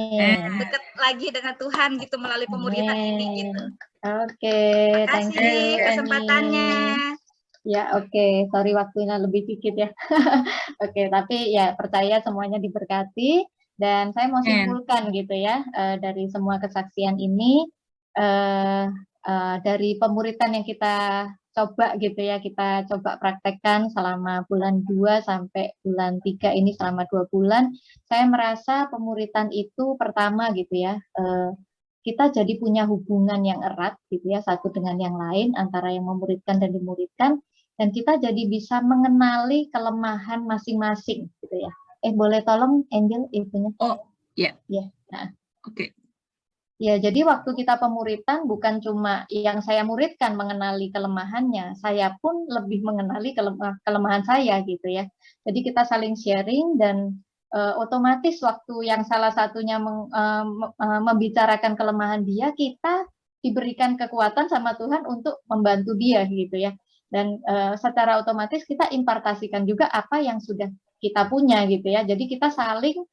dekat lagi dengan Tuhan gitu melalui pemuritan ini gitu. Oke, Terima kasih kesempatannya. Ya, oke. Sorry waktunya lebih dikit ya. Oke, tapi ya percaya semuanya diberkati. Dan saya mau simpulkan gitu ya, dari semua kesaksian ini, dari pemuritan yang kita coba gitu ya, kita coba praktekkan selama bulan 2 sampai bulan 3 ini selama 2 bulan, saya merasa pemuritan itu pertama gitu ya, kita jadi punya hubungan yang erat gitu ya, satu dengan yang lain, antara yang memuridkan dan dimuridkan, dan kita jadi bisa mengenali kelemahan masing-masing gitu ya. Boleh tolong Angel itunya? Oh, iya. Ya. Nah. Oke. Ya, jadi waktu kita pemuritan bukan cuma yang saya muridkan mengenali kelemahannya, saya pun lebih mengenali kelemahan saya gitu ya. Jadi kita saling sharing dan otomatis waktu yang salah satunya membicarakan kelemahan dia, kita diberikan kekuatan sama Tuhan untuk membantu dia gitu ya. Dan secara otomatis kita impartasikan juga apa yang sudah kita punya gitu ya. Jadi kita saling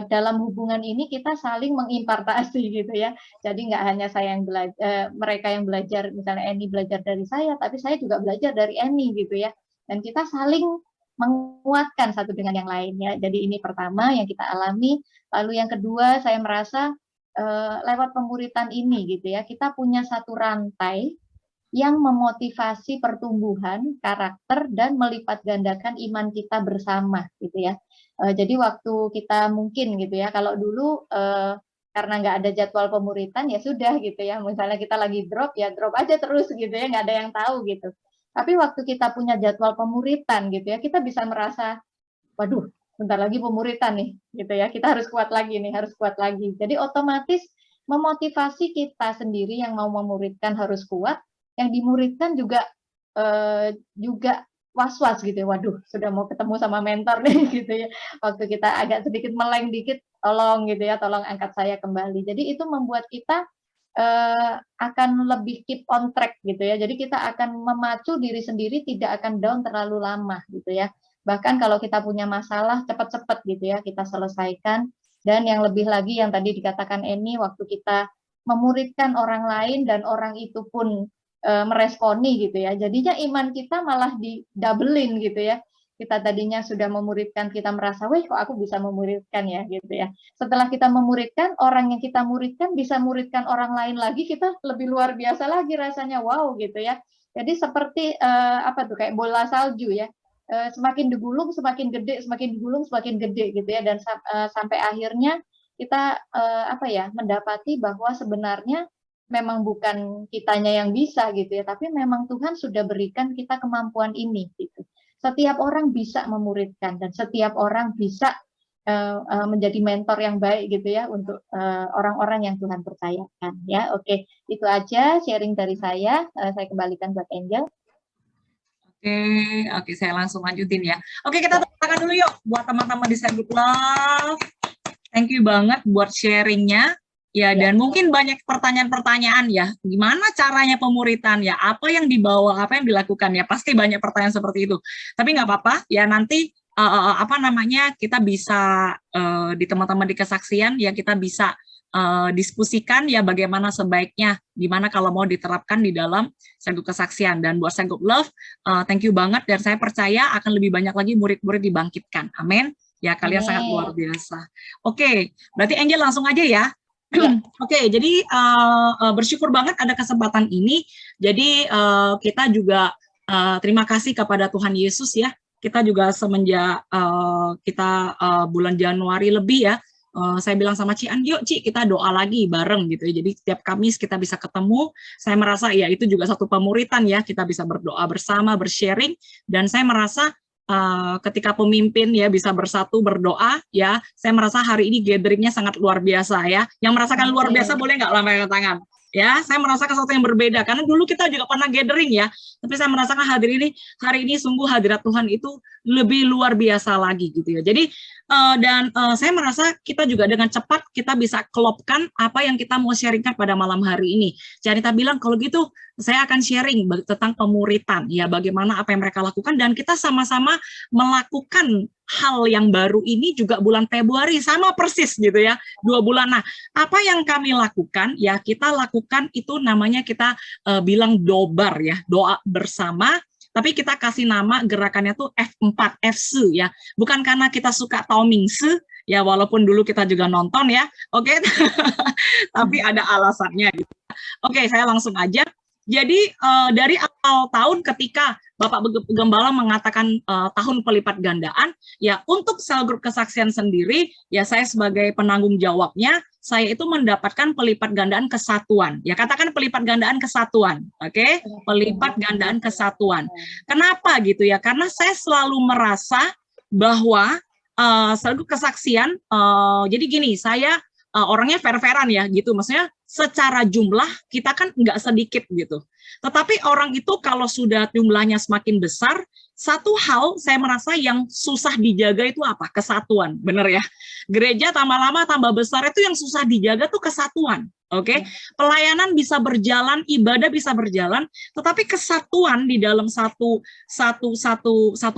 dalam hubungan ini kita saling mengimpartasi gitu ya. Jadi nggak hanya saya yang belajar, mereka yang belajar, misalnya Eni belajar dari saya, tapi saya juga belajar dari Eni gitu ya. Dan kita saling menguatkan satu dengan yang lainnya. Jadi ini pertama yang kita alami. Lalu yang kedua, saya merasa lewat pemuritan ini gitu ya, kita punya satu rantai yang memotivasi pertumbuhan karakter dan melipat gandakan iman kita bersama gitu ya. Jadi waktu kita mungkin gitu ya, kalau dulu karena nggak ada jadwal pemuritan ya sudah gitu ya, misalnya kita lagi drop ya drop aja terus gitu ya, nggak ada yang tahu gitu. Tapi waktu kita punya jadwal pemuritan gitu ya, kita bisa merasa, waduh, bentar lagi pemuritan nih gitu ya, kita harus kuat lagi nih, harus kuat lagi. Jadi otomatis memotivasi kita sendiri yang mau memuridkan harus kuat, yang dimuridkan juga was-was gitu ya, waduh sudah mau ketemu sama mentor nih gitu ya, waktu kita agak sedikit meleng dikit, tolong gitu ya, tolong angkat saya kembali. Jadi itu membuat kita akan lebih keep on track gitu ya, jadi kita akan memacu diri sendiri, tidak akan down terlalu lama gitu ya. Bahkan kalau kita punya masalah, cepat-cepat gitu ya, kita selesaikan. Dan yang lebih lagi yang tadi dikatakan Eni, waktu kita memuridkan orang lain dan orang itu pun meresponi gitu ya, jadinya iman kita malah di-doublein gitu ya. Kita tadinya sudah memuridkan, kita merasa, wih kok aku bisa memuridkan ya gitu ya. Setelah kita memuridkan, orang yang kita muridkan bisa muridkan orang lain lagi, kita lebih luar biasa lagi rasanya, wow gitu ya. Jadi seperti kayak bola salju ya, semakin digulung semakin gede, semakin digulung semakin gede gitu ya, dan sampai akhirnya kita mendapati bahwa sebenarnya memang bukan kitanya yang bisa gitu ya, tapi memang Tuhan sudah berikan kita kemampuan ini gitu. Setiap orang bisa memuridkan dan setiap orang bisa menjadi mentor yang baik gitu ya untuk orang-orang yang Tuhan percayakan ya. Oke, itu aja sharing dari saya. Saya kembalikan buat Angel. Oke, saya langsung lanjutin ya. Oke, kita tepuk tangan dulu yuk buat teman-teman di Good Love. Thank you banget buat sharingnya. Ya, dan mungkin banyak pertanyaan-pertanyaan ya, gimana caranya pemuritan ya, apa yang dibawa, apa yang dilakukan ya, pasti banyak pertanyaan seperti itu. Tapi nggak apa-apa, ya nanti kita bisa di teman-teman di kesaksian ya, kita bisa diskusikan ya bagaimana sebaiknya, gimana kalau mau diterapkan di dalam Sanggup Kesaksian. Dan buat Sanggup Love, thank you banget, dan saya percaya akan lebih banyak lagi murid-murid dibangkitkan. Amin. Ya, kalian sangat luar biasa. Oke, berarti Angel langsung aja ya. Oke, jadi bersyukur banget ada kesempatan ini. Jadi kita juga terima kasih kepada Tuhan Yesus ya. Kita juga semenjak kita bulan Januari lebih ya, saya bilang sama Ci, yuk Ci kita doa lagi bareng gitu ya. Jadi setiap Kamis kita bisa ketemu. Saya merasa ya itu juga satu pemuritan ya, kita bisa berdoa bersama, bersharing, dan saya merasa ketika pemimpin ya bisa bersatu berdoa ya, saya merasa hari ini gatheringnya sangat luar biasa ya. Yang merasakan luar biasa boleh nggak lambaikan tangan? Ya, saya merasakan sesuatu yang berbeda karena dulu kita juga pernah gathering ya, tapi saya merasakan hari ini sungguh hadirat Tuhan itu lebih luar biasa lagi gitu ya. Jadi saya merasa kita juga dengan cepat kita bisa klopkan apa yang kita mau sharingkan pada malam hari ini. Janita bilang kalau gitu saya akan sharing tentang pemuritan ya, bagaimana apa yang mereka lakukan, dan kita sama-sama melakukan hal yang baru ini juga bulan Februari sama persis gitu ya, 2 bulan. Nah, apa yang kami lakukan ya, kita lakukan itu namanya kita bilang dobar ya, doa bersama tapi kita kasih nama gerakannya tuh F4, F-se ya. Bukan karena kita suka Tao Ming Se, ya walaupun dulu kita juga nonton ya, oke, tapi ada alasannya gitu. Oke, saya langsung aja. Jadi dari awal tahun ketika Bapak Gembala mengatakan tahun pelipat gandaan, ya untuk sel grup kesaksian sendiri, ya saya sebagai penanggung jawabnya, saya itu mendapatkan pelipat gandaan kesatuan. Ya katakan pelipat gandaan kesatuan, oke? Pelipat gandaan kesatuan. Kenapa gitu ya? Karena saya selalu merasa bahwa sel grup kesaksian, jadi gini, saya orangnya fair-fairan ya gitu, maksudnya secara jumlah kita kan nggak sedikit gitu. Tetapi orang itu kalau sudah jumlahnya semakin besar, satu hal saya merasa yang susah dijaga itu apa? Kesatuan, bener ya. Gereja tambah lama tambah besar itu yang susah dijaga tuh kesatuan. Oke, pelayanan bisa berjalan, ibadah bisa berjalan, tetapi kesatuan di dalam satu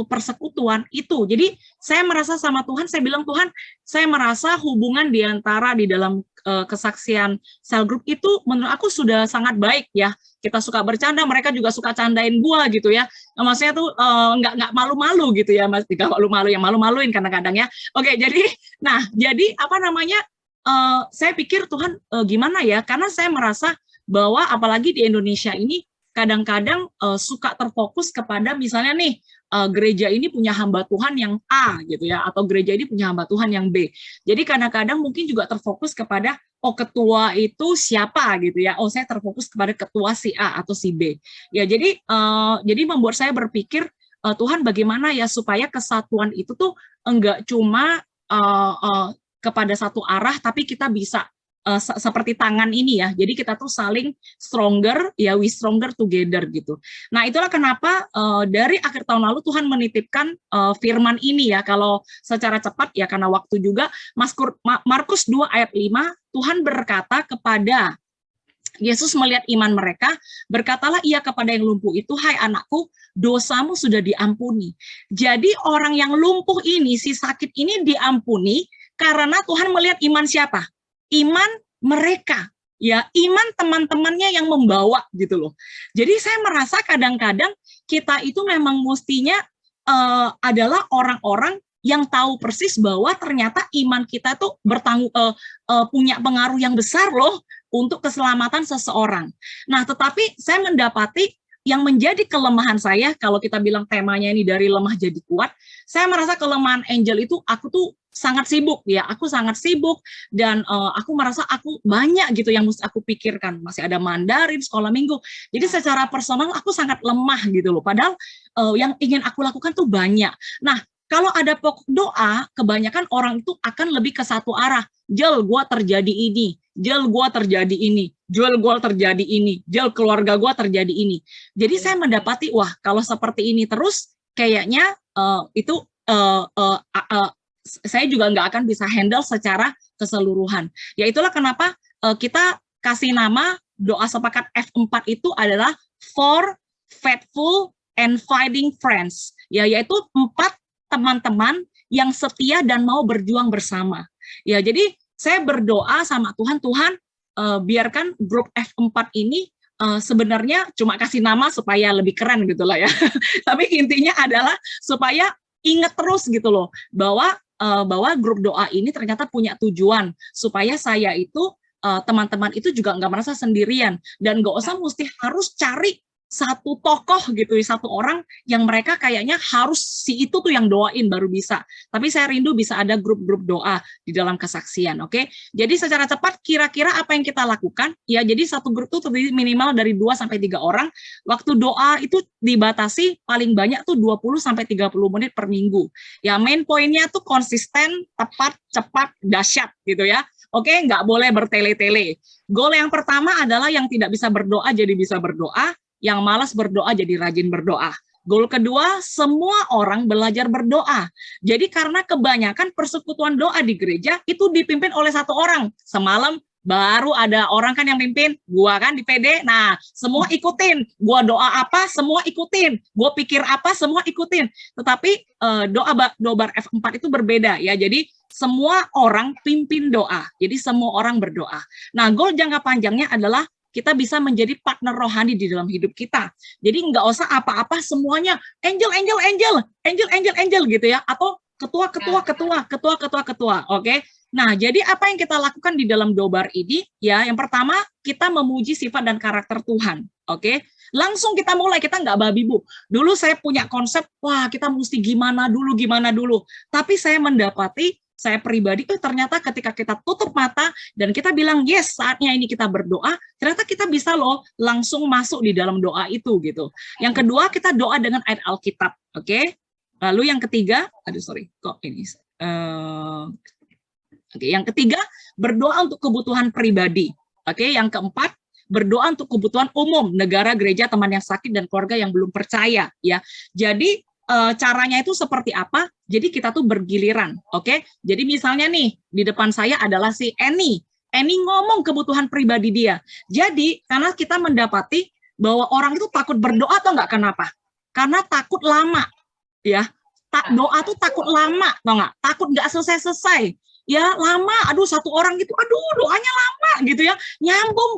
persekutuan itu. Jadi saya merasa sama Tuhan, saya bilang Tuhan, saya merasa hubungan di antara di dalam kesaksian sel grup itu menurut aku sudah sangat baik ya. Kita suka bercanda, mereka juga suka candain gua gitu ya. Maksudnya tuh nggak malu-malu gitu ya, Mas. Nggak malu-malu, yang malu-maluin kadang-kadang ya. Oke, jadi apa namanya? Saya pikir Tuhan gimana ya, karena saya merasa bahwa apalagi di Indonesia ini kadang-kadang suka terfokus kepada misalnya nih gereja ini punya hamba Tuhan yang A gitu ya, atau gereja ini punya hamba Tuhan yang B. Jadi kadang-kadang mungkin juga terfokus kepada ketua itu siapa gitu ya, saya terfokus kepada ketua si A atau si B. Ya jadi membuat saya berpikir Tuhan bagaimana ya supaya kesatuan itu tuh enggak cuma kepada satu arah, tapi kita bisa seperti tangan ini ya. Jadi kita tuh saling stronger, ya we stronger together gitu. Nah itulah kenapa dari akhir tahun lalu Tuhan menitipkan firman ini ya. Kalau secara cepat ya karena waktu juga, Markus 2 ayat 5, Tuhan berkata kepada Yesus melihat iman mereka, berkatalah ia kepada yang lumpuh itu, hai anakku, dosamu sudah diampuni. Jadi orang yang lumpuh ini, si sakit ini diampuni, karena Tuhan melihat iman siapa? Iman mereka, ya iman teman-temannya yang membawa gitu loh. Jadi saya merasa kadang-kadang kita itu memang mestinya adalah orang-orang yang tahu persis bahwa ternyata iman kita tuh punya pengaruh yang besar loh untuk keselamatan seseorang. Nah, tetapi saya mendapati yang menjadi kelemahan saya, kalau kita bilang temanya ini dari lemah jadi kuat, saya merasa kelemahan Angel itu aku tuh sangat sibuk ya, aku sangat sibuk dan aku merasa aku banyak gitu yang mesti aku pikirkan, masih ada Mandarin, sekolah minggu, jadi secara personal aku sangat lemah gitu loh, padahal yang ingin aku lakukan tuh banyak. Nah, kalau ada pokok doa, kebanyakan orang itu akan lebih ke satu arah, Jel, gua terjadi ini, Jel, gua terjadi ini, Jel, gua terjadi ini, Jel, keluarga gua terjadi ini. Jadi saya mendapati, wah kalau seperti ini terus, kayaknya saya juga nggak akan bisa handle secara keseluruhan. Ya itulah kenapa kita kasih nama doa sepakat F4 itu adalah for faithful and fighting friends. Ya, yaitu 4 teman-teman yang setia dan mau berjuang bersama. Ya, jadi saya berdoa sama Tuhan, biarkan grup F4 ini sebenarnya cuma kasih nama supaya lebih keren gitu lah ya. Tapi intinya adalah supaya ingat terus gitu loh bahwa grup doa ini ternyata punya tujuan supaya saya itu teman-teman itu juga nggak merasa sendirian dan nggak usah mesti harus cari satu tokoh gitu, satu orang yang mereka kayaknya harus si itu tuh yang doain baru bisa. Tapi saya rindu bisa ada grup-grup doa di dalam kesaksian, oke? Jadi secara cepat kira-kira apa yang kita lakukan? Ya, jadi satu grup tuh terdiri minimal dari 2 sampai 3 orang. Waktu doa itu dibatasi paling banyak tuh 20 sampai 30 menit per minggu. Ya, main poinnya tuh konsisten, tepat, cepat, dahsyat gitu ya. Oke, nggak boleh bertele-tele. Goal yang pertama adalah yang tidak bisa berdoa jadi bisa berdoa. Yang malas berdoa jadi rajin berdoa. Goal kedua, semua orang belajar berdoa. Jadi karena kebanyakan persekutuan doa di gereja itu dipimpin oleh satu orang. Semalam baru ada orang kan yang pimpin, gua kan di PD. Nah, semua ikutin. Gua doa apa, semua ikutin. Gua pikir apa, semua ikutin. Tetapi doa F4 itu berbeda ya. Jadi semua orang pimpin doa. Jadi semua orang berdoa. Nah, goal jangka panjangnya adalah kita bisa menjadi partner rohani di dalam hidup kita. Jadi nggak usah apa-apa semuanya angel gitu ya, atau ketua. Oke. Nah, jadi apa yang kita lakukan di dalam dobar ini ya? Yang pertama, kita memuji sifat dan karakter Tuhan. Oke. Langsung kita mulai, kita nggak babi bu. Dulu saya punya konsep, wah kita mesti gimana dulu. Tapi saya mendapati, saya pribadi, ternyata ketika kita tutup mata dan kita bilang, yes, saatnya ini kita berdoa, ternyata kita bisa loh langsung masuk di dalam doa itu gitu. Yang kedua, kita doa dengan ayat Alkitab, oke? Lalu yang ketiga, yang ketiga, berdoa untuk kebutuhan pribadi. Oke, yang keempat, berdoa untuk kebutuhan umum, negara, gereja, teman yang sakit, dan keluarga yang belum percaya. Ya, jadi caranya itu seperti apa? Jadi kita tuh bergiliran, oke? Jadi misalnya nih, di depan saya adalah si Eni. Eni ngomong kebutuhan pribadi dia. Jadi, karena kita mendapati bahwa orang itu takut berdoa atau enggak, kenapa? Karena takut lama, ya. Doa tuh takut lama, tau nggak? Takut nggak selesai-selesai. Ya lama, aduh satu orang gitu, aduh doanya lama gitu ya, nyambung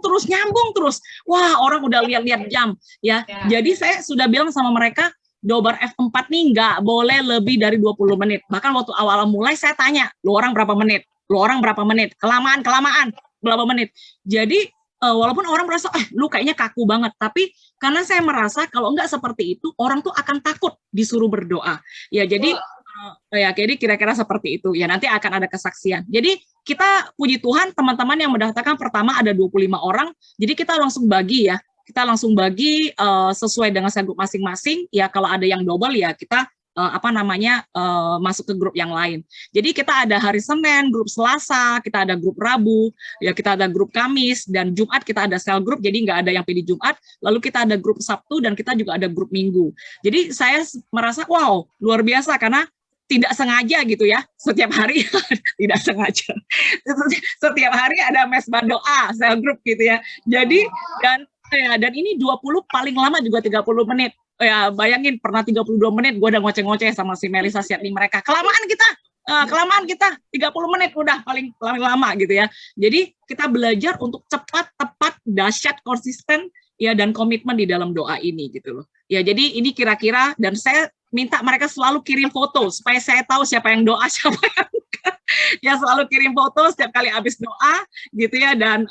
terus. Wah orang udah lihat-lihat jam ya. Jadi saya sudah bilang sama mereka, dobar F4 nih nggak boleh lebih dari 20 menit. Bahkan waktu awal mulai saya tanya, lu orang berapa menit? Kelamaan, berapa menit? Jadi walaupun orang merasa, lu kayaknya kaku banget, tapi karena saya merasa kalau nggak seperti itu, orang tuh akan takut disuruh berdoa. Ya jadi jadi kira-kira seperti itu. Ya nanti akan ada kesaksian. Jadi kita puji Tuhan, teman-teman yang mendaftarkan pertama ada 25 orang. Jadi kita langsung bagi ya. Kita langsung bagi sesuai dengan grup masing-masing. Ya kalau ada yang double ya kita masuk ke grup yang lain. Jadi kita ada hari Senin, grup Selasa, kita ada grup Rabu, ya kita ada grup Kamis, dan Jumat kita ada sel grup, jadi nggak ada yang pilih Jumat, lalu kita ada grup Sabtu, dan kita juga ada grup Minggu. Jadi saya merasa, wow, luar biasa, karena tidak sengaja gitu ya, setiap hari tidak sengaja, setiap hari ada mesbah doa, sel grup gitu ya. Jadi, dan ini 20 paling lama juga 30 menit. Ya bayangin pernah 32 menit gue udah ngoceh-ngoceh sama si Melisa Siatni mereka. Kelamaan kita 30 menit udah paling lama gitu ya. Jadi kita belajar untuk cepat, tepat, dahsyat, konsisten ya, dan komitmen di dalam doa ini gitu loh. Ya jadi ini kira-kira, dan saya minta mereka selalu kirim foto supaya saya tahu siapa yang doa, siapa yang enggak. Ya selalu kirim foto setiap kali habis doa gitu ya, dan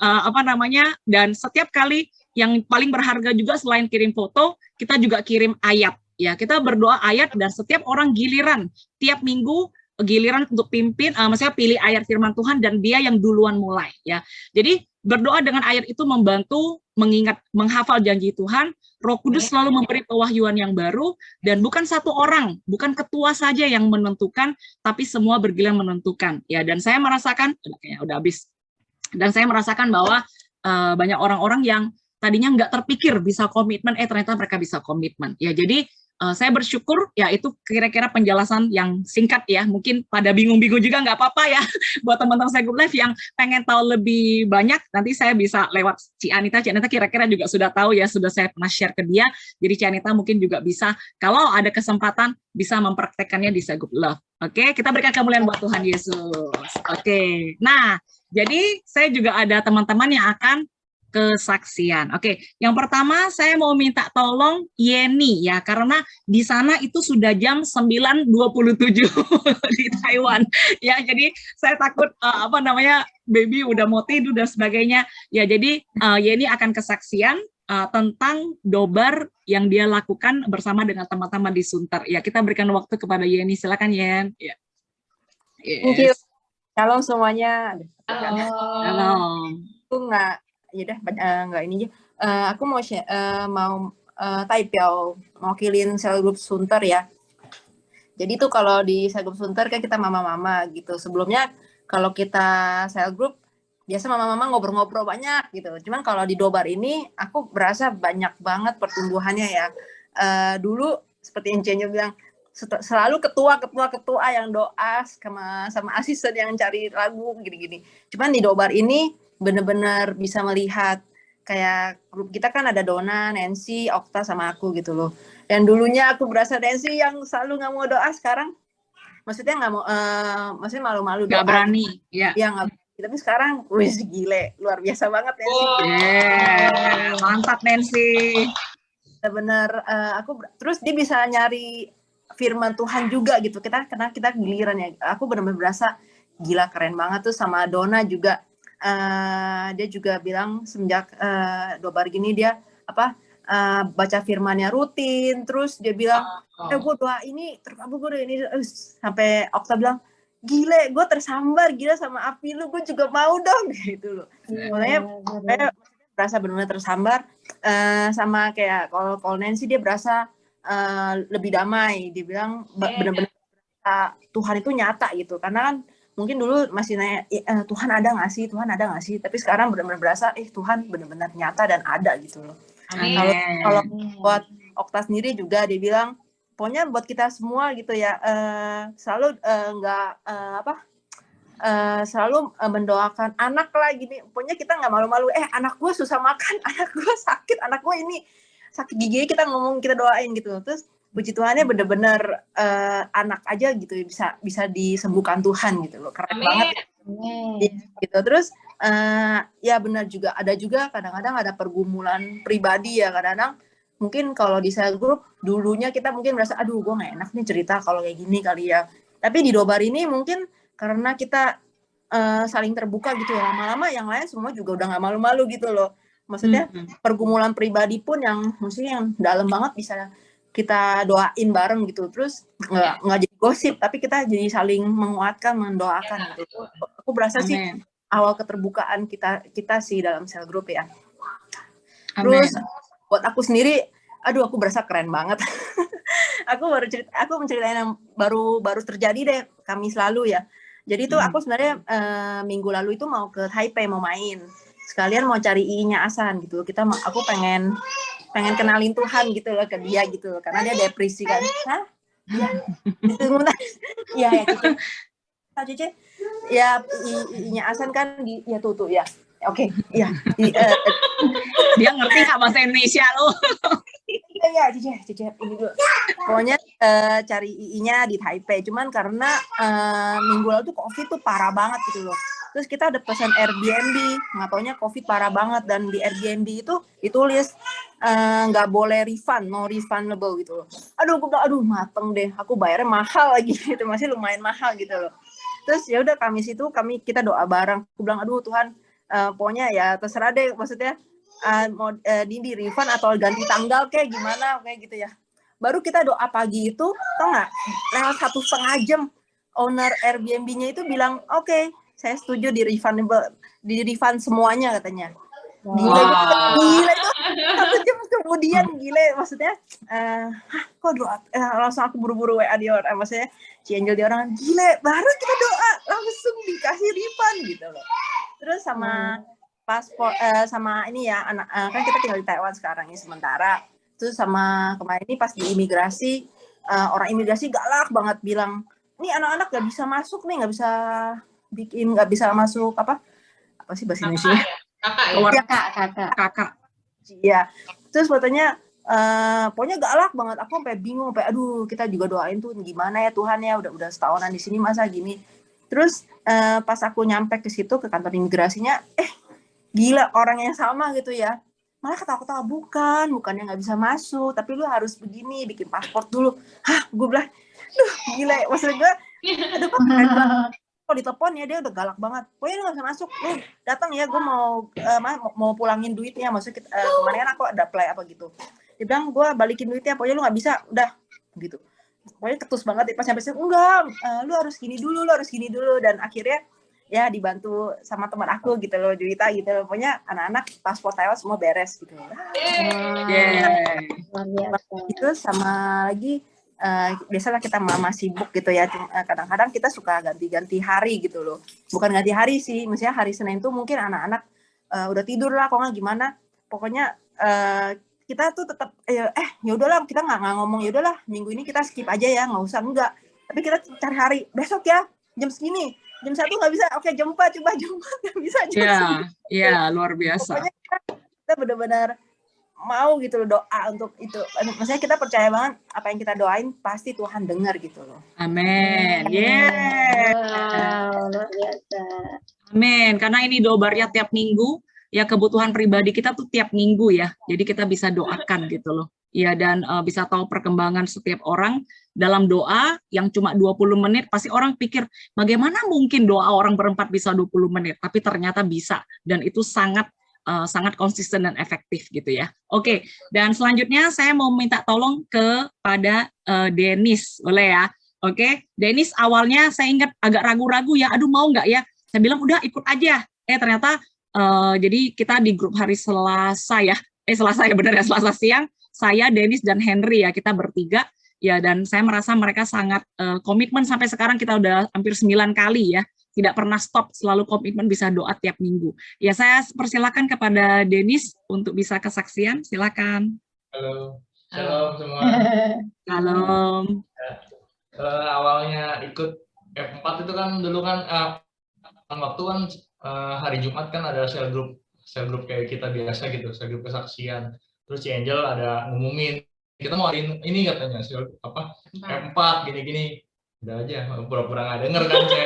dan setiap kali yang paling berharga juga selain kirim foto, kita juga kirim ayat. Ya, kita berdoa ayat, dan setiap orang giliran, tiap minggu giliran untuk pimpin, maksudnya pilih ayat firman Tuhan, dan dia yang duluan mulai. Ya, jadi berdoa dengan ayat itu membantu mengingat, menghafal janji Tuhan. Roh Kudus selalu memberi pewahyuan yang baru, dan bukan satu orang, bukan ketua saja yang menentukan, tapi semua bergiliran menentukan. Ya, dan saya merasakan, kayaknya udah habis. Dan saya merasakan bahwa banyak orang-orang yang tadinya nggak terpikir bisa komitmen, ternyata mereka bisa komitmen. Ya, jadi saya bersyukur, ya itu kira-kira penjelasan yang singkat ya. Mungkin pada bingung-bingung juga nggak apa-apa ya. Buat teman-teman saya Group Life yang pengen tahu lebih banyak, nanti saya bisa lewat Ci Anita kira-kira juga sudah tahu ya, sudah saya pernah share ke dia. Jadi Ci Anita mungkin juga bisa, kalau ada kesempatan, bisa mempraktekannya di Group Love. Oke, kita berikan kemuliaan buat Tuhan Yesus. Oke, nah jadi saya juga ada teman-teman yang akan kesaksian. Oke, yang pertama saya mau minta tolong Yeni ya, karena di sana itu sudah jam 9.27 di Taiwan. Ya, jadi saya takut baby udah mau tidur dan sebagainya. Ya, jadi Yeni akan kesaksian tentang dobar yang dia lakukan bersama dengan teman-teman di Sunter. Ya, kita berikan waktu kepada Yeni. Silakan Yen. Ya. Yes. Thank you. Halo semuanya. Halo. Aku nggak ini aja. Aku mau Taipei mewakilin sel grup Sunter ya. Jadi tuh kalau di sel grup Sunter kan kita mama-mama gitu. Sebelumnya kalau kita sel grup biasa mama-mama ngobrol-ngobrol banyak gitu. Cuman kalau di dobar ini aku berasa banyak banget pertumbuhannya ya. Dulu seperti yang Cenyo bilang, selalu ketua yang doa sama asisten yang cari lagu gini-gini. Cuman di dobar ini bener-bener bisa melihat kayak grup kita kan ada Dona, Nancy, Okta sama aku gitu loh. Dan dulunya aku berasa Nancy yang selalu nggak mau doa, sekarang maksudnya nggak mau, maksudnya malu-malu doa. Nggak berani, ya. Ya nggak berani Tapi sekarang, wih gile, luar biasa banget ya sih. Mantap Nancy. Bener, terus dia bisa nyari firman Tuhan juga gitu. Karena kita giliran ya. Aku benar-benar berasa gila keren banget tuh sama Donna juga. Dia juga bilang semenjak Dobar gini dia baca firmannya rutin, terus dia bilang gue doa ini terkabul ini, sampai Okta bilang gile gue tersambar gila sama api lu, gue juga mau dong gitu loh. Makanya saya berasa benar-benar tersambar, sama kayak kalau Nancy dia berasa lebih damai. Dia bilang benar-benar Tuhan itu nyata gitu, karena kan mungkin dulu masih nanya Tuhan ada nggak sih, Tuhan ada nggak sih, tapi sekarang benar-benar berasa Tuhan benar-benar nyata dan ada gitu loh. Kalau buat Okta sendiri juga dia bilang pokoknya buat kita semua gitu ya, selalu selalu mendoakan anak lah gini, pokoknya kita nggak malu-malu, anak gue susah makan, anak gue sakit, anak gue ini sakit gigi, kita ngomong, kita doain gitu. Terus puji Tuhannya bener-bener anak aja gitu bisa disembuhkan Tuhan gitu loh, keren banget gitu. Terus ya benar juga, ada juga kadang-kadang ada pergumulan pribadi ya, kadang-kadang mungkin kalau di cell group dulunya kita mungkin merasa aduh gue nggak enak nih cerita kalau kayak gini kali ya, tapi di Dobar ini mungkin karena kita saling terbuka gitu ya, lama-lama yang lain semua juga udah nggak malu-malu gitu loh. Maksudnya pergumulan pribadi pun yang maksudnya yang dalam banget bisa kita doain bareng gitu. Terus nggak jadi gosip, tapi kita jadi saling menguatkan, mendoakan gitu. Aku berasa sih awal keterbukaan kita sih dalam cell group ya. Terus buat aku sendiri, aduh aku berasa keren banget. aku menceritain yang baru terjadi deh, Kamis lalu ya. Jadi tuh aku sebenarnya minggu lalu itu mau ke Taipei, mau main. Sekalian mau cari I-nya Asan gitu. Aku pengen kenalin Tuhan gitu loh ke dia gitu loh, karena dia depresi kan. Hah? Iya ya Cici. Ya I-nya Asan kan ya tuh ya. Oke, iya. Dia ngerti nggak bahasa Indonesia lo? Iya, Cici ini dulu. Pokoknya cari II-nya di Taipei. Cuman karena minggu lalu tuh COVID tuh parah banget gitu loh. Terus kita ada pesan Airbnb, nggak taunya COVID parah banget, dan di Airbnb itu ditulis nggak boleh refund, no refundable gitu loh. Aduh mateng deh. Aku bayarnya mahal lagi gitu, masih lumayan mahal gitu loh. Terus ya udah Kamis itu kita doa bareng. Aku bilang aduh Tuhan, pokoknya ya terserah deh, maksudnya mau di refund atau ganti tanggal kayak gimana kayak gitu ya. Baru kita doa pagi itu, tau nggak, lewat 1,5 jam owner Airbnb-nya itu bilang oke, saya setuju di refund semuanya katanya. Gila itu 1 jam kemudian, gila maksudnya kok doa langsung aku buru-buru WA dia, maksudnya Cianjel dia orang gila, baru kita doa langsung dikasih refund gitu loh. Terus sama paspor sama ini ya anak kan kita tinggal di Taiwan sekarang ini sementara. Terus sama kemarin ini pas di imigrasi, orang imigrasi galak banget bilang, nih anak-anak nggak bisa masuk nih, nggak bisa masuk apa sih bahasa Indonesia? Kakak. Iya. Terus katanya pokoknya galak banget. Aku sampai bingung, aduh kita juga doain tuh gimana ya Tuhan ya, udah setahunan di sini masa gini. Terus pas aku nyampe ke situ ke kantor imigrasinya, gila orang yang sama gitu ya. Malah ketawa-ketawa, bukannya nggak bisa masuk, tapi lu harus begini, bikin paspor dulu. Hah, gue bilang, gila, maksud gue, aduh kok keren banget. Kalau ditelepon ya dia udah galak banget. Pokoknya lu nggak bisa masuk, lu datang ya, gue mau pulangin duitnya. Maksudnya kemarin kan aku ada apply apa gitu. Dia bilang gue balikin duitnya, pokoknya lu nggak bisa, udah gitu. Pokoknya ketus banget. Pas nyampe sini, enggak, lu harus gini dulu, dan akhirnya ya dibantu sama teman aku gitu loh, Juwita gitu loh. Pokoknya anak-anak paspor Taiwan semua beres gitu. Itu sama lagi biasalah kita mama sibuk gitu ya. Kadang-kadang kita suka ganti-ganti hari gitu loh. Bukan ganti hari sih, misalnya hari Senin tuh mungkin anak-anak udah tidur lah, kok nggak gimana. Pokoknya kita tuh tetap ya udahlah, kita nggak ngomong ya udahlah minggu ini kita skip aja ya, nggak usah, enggak. Tapi kita cari hari besok ya jam segini. Jam 1 nggak bisa, oke jam 4 coba jam 4 nggak bisa jam 1. Iya, luar biasa. Pokoknya kita benar-benar mau gitu loh doa untuk itu. Maksudnya kita percaya banget apa yang kita doain pasti Tuhan dengar gitu loh. Amin. Wow, luar biasa. Amin. Karena ini dobarnya tiap minggu, ya kebutuhan pribadi kita tuh tiap minggu ya. Jadi kita bisa doakan gitu loh. Ya, dan bisa tahu perkembangan setiap orang dalam doa yang cuma 20 menit. Pasti orang pikir, bagaimana mungkin doa orang berempat bisa 20 menit? Tapi ternyata bisa. Dan itu sangat sangat konsisten dan efektif gitu ya. Oke, dan selanjutnya saya mau minta tolong kepada Denis, boleh ya? Oke, Denis awalnya saya ingat agak ragu-ragu ya, aduh mau nggak ya? Saya bilang udah ikut aja. Ternyata jadi kita di grup hari Selasa ya, Selasa ya benar ya, Selasa siang, saya, Denis, dan Henry ya, kita bertiga. Ya, dan saya merasa mereka sangat komitmen sampai sekarang kita udah hampir 9 kali ya. Tidak pernah stop, selalu komitmen bisa doa tiap minggu. Ya, saya persilakan kepada Denis untuk bisa kesaksian, silakan. Halo, shalom semua. Salam. Awalnya ikut F4 itu kan dulu kan waktu kan hari Jumat kan ada sel group kayak kita biasa gitu, sel group kesaksian. Terus si Angel ada ngumumin kita mau adain ini katanya F4 gini-gini. Udah aja pura-pura nggak denger kan saya.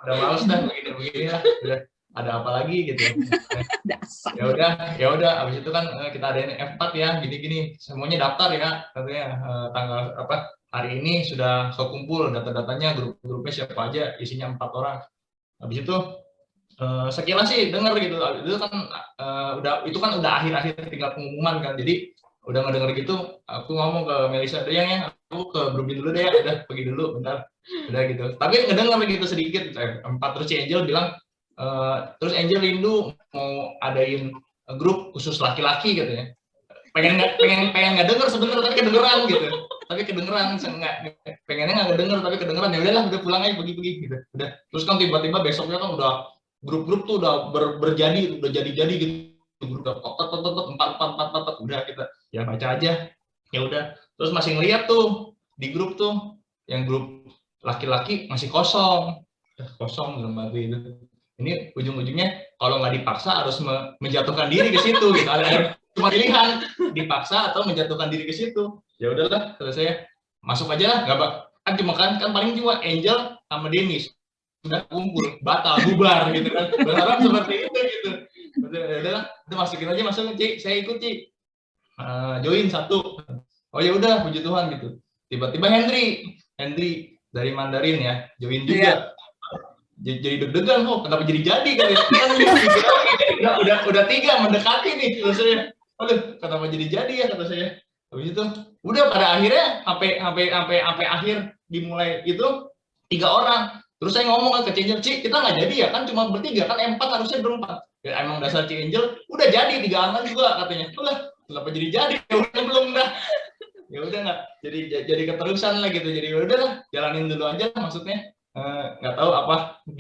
Udah males dah begini lah. Udah ada apa lagi gitu. Ya udah abis itu kan kita adain F4 ya gini-gini. Semuanya daftar ya katanya tanggal hari ini sudah kumpul data-datanya grup-grupnya siapa aja isinya 4 orang. Habis itu sekilas sih denger gitu. Itu kan udah akhir-akhir tinggal pengumuman kan. Jadi udah ngedenger gitu, aku ngomong ke Melisa, udah yang aku ke grupin dulu deh ya, udah pergi dulu bentar, udah gitu. Tapi ngedenger gitu sedikit, 4 terus si Angel bilang, terus Angel rindu mau adain grup khusus laki-laki gitu ya. Pengen nggak denger sebenarnya tapi kedengeran gitu. Tapi kedengeran pengennya nggak denger tapi kedengeran, ya udahlah udah pulang aja pergi gitu. Udah. Terus kan tiba-tiba besoknya kan udah grup-grup tuh udah berjadi, udah jadi-jadi gitu. Grup empat udah kita ya baca aja ya udah. Terus masih ngeliat tuh di grup tuh yang grup laki-laki masih kosong dalam arti itu. Ini ujung-ujungnya kalau nggak dipaksa harus menjatuhkan diri ke situ gitu. Ada cuma pilihan dipaksa atau menjatuhkan diri ke situ. Ya udahlah kalau saya masuk aja lah, nggak kan cuma kan paling cuma Angel sama Denis udah kumpul batal bubar gitu kan. Berharap seperti itu gitu. Udah masukin aja, Ci, saya ikut Ci, join 1. Oh ya udah, puji Tuhan gitu. Tiba-tiba Henry dari Mandarin ya, join juga. Jadi deg-degan, kenapa jadi kan ya? udah 3 mendekati nih kata saya. Aduh, kenapa jadi ya kata saya. Habis itu udah pada akhirnya sampai akhir dimulai itu 3 orang. Terus saya ngomong ke Angel, Ci, kita nggak jadi ya, kan cuma bertiga, kan 4 harusnya berempat. Ya emang dasar Ci Angel, udah jadi 3 angkat juga katanya. Udah, kenapa jadi? Ya udah belum dah. Ya udah nggak, jadi keterusan lah gitu. Jadi udah lah, jalanin dulu aja maksudnya. Nggak tahu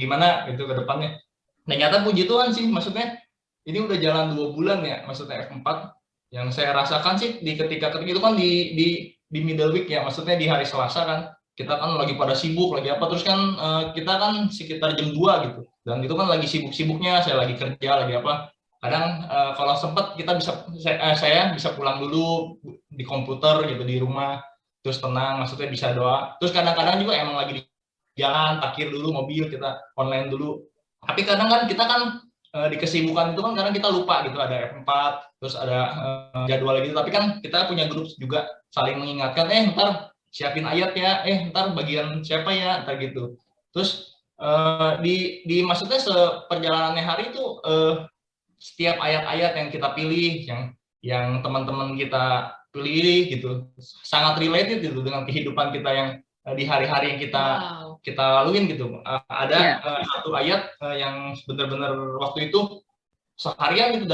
gimana gitu ke depannya. Ternyata puji Tuhan sih, maksudnya ini udah jalan 2 bulan ya, maksudnya F4. Yang saya rasakan sih ketika itu kan di middle week ya, maksudnya di hari Selasa kan. Kita kan lagi pada sibuk, lagi apa, terus kan kita kan sekitar jam 2 gitu. Dan itu kan lagi sibuk-sibuknya, saya lagi kerja, lagi apa. Kadang kalau sempat kita saya bisa pulang dulu di komputer gitu di rumah, terus tenang, maksudnya bisa doa. Terus kadang-kadang juga emang lagi di jalan, parkir dulu mobil, kita online dulu. Tapi kadang kan kita kan di kesibukan itu kan kadang kita lupa gitu, ada F4, terus ada jadwal gitu. Tapi kan kita punya grup juga saling mengingatkan, ntar siapin ayat ya, ntar bagian siapa ya, ntar gitu. Terus di maksudnya seperjalanannya hari itu setiap ayat-ayat yang kita pilih, yang teman-teman kita pilih gitu, sangat related gitu dengan kehidupan kita yang di hari-hari yang kita laluin gitu. Ada satu ayat yang benar-benar waktu itu seharian itu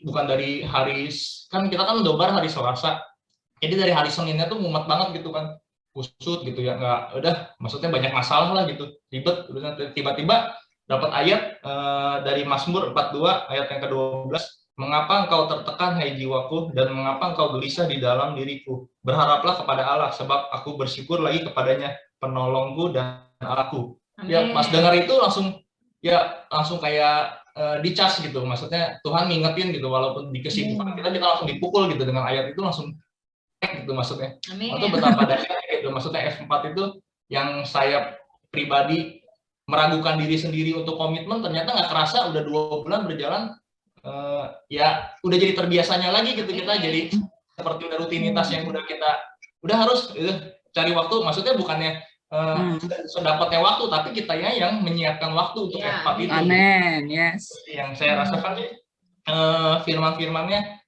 bukan dari hari, kan kita kan dobar hari Selasa, jadi dari hari Seninnya tuh mumet banget gitu kan, kusut gitu ya, nggak, udah maksudnya banyak masalah lah gitu, ribet. Tiba-tiba dapat ayat dari Mazmur 42 ayat yang ke-12, mengapa engkau tertekan hai jiwaku, dan mengapa engkau gelisah di dalam diriku, berharaplah kepada Allah, sebab aku bersyukur lagi kepadanya, penolongku dan Allahku. Ya pas dengar itu langsung kayak dicas gitu, maksudnya Tuhan ngingetin gitu, walaupun di kesibukan kita langsung dipukul gitu dengan ayat itu, langsung gitu maksudnya. Itu betapa dahsyat gitu, maksudnya F4 itu yang saya pribadi meragukan diri sendiri untuk komitmen, ternyata nggak kerasa udah 2 bulan berjalan, ya udah jadi terbiasanya lagi gitu, kita jadi seperti udah rutinitas yang udah harus cari waktu, maksudnya bukannya sedapatnya waktu, tapi kitanya yang menyiapkan waktu untuk F4 itu. Amen, yes. Yang saya rasakan sih firman-firmannya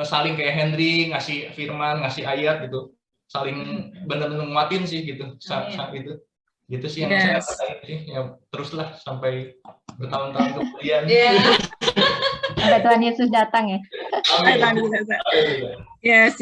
saling kayak Henry ngasih firman, ngasih ayat gitu, saling benar-benar nguatin sih gitu saat itu. Gitu sih yang saya rasain sih, ya teruslah sampai bertahun-tahun kemudian. Sampai Tuhan Yesus datang ya. Yes.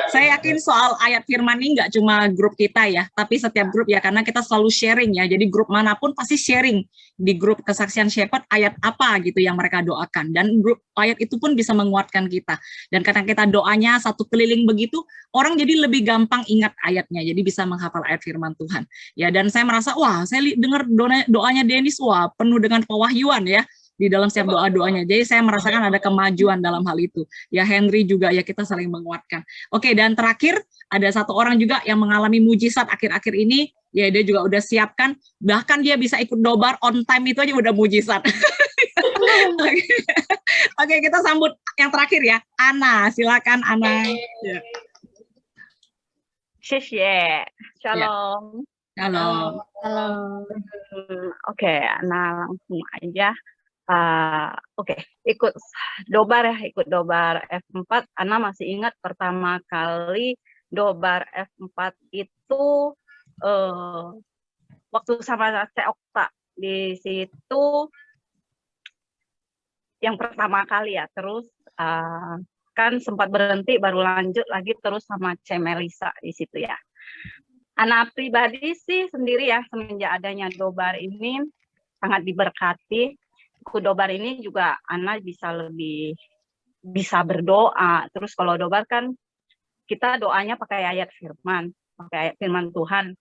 Saya yakin soal ayat firman ini nggak cuma grup kita ya, tapi setiap grup ya, karena kita selalu sharing ya. Jadi grup manapun pasti sharing di grup Kesaksian Shepherd ayat apa gitu yang mereka doakan, dan grup ayat itu pun bisa menguatkan kita. Dan karena kita doanya satu keliling begitu, orang jadi lebih gampang ingat ayatnya, jadi bisa menghafal ayat firman Tuhan. Ya, dan saya merasa wah, saya dengar doanya Dennis, wah penuh dengan pewahyuan ya di dalam setiap doa-doanya. Jadi saya merasakan ada kemajuan dalam hal itu. Ya, Henry juga ya, kita saling menguatkan. Oke, dan terakhir ada satu orang juga yang mengalami mujizat akhir-akhir ini, ya dia juga udah siapkan, bahkan dia bisa ikut nobar on time, itu aja udah mujizat. Oke, kita sambut yang terakhir ya, Ana. Silakan Ana. Ya. Shalom. Shalom. Oke, Ana langsung aja. Ikut dobar F4. Ana masih ingat pertama kali dobar F4 itu waktu sama Teh Okta di situ yang pertama kali ya. Terus kan sempat berhenti, baru lanjut lagi terus sama Ceh Melisa di situ ya. Ana pribadi sih sendiri ya, semenjak adanya dobar ini sangat diberkati. Dobar ini juga Ana bisa berdoa. Terus kalau dobar kan kita doanya pakai ayat firman Tuhan.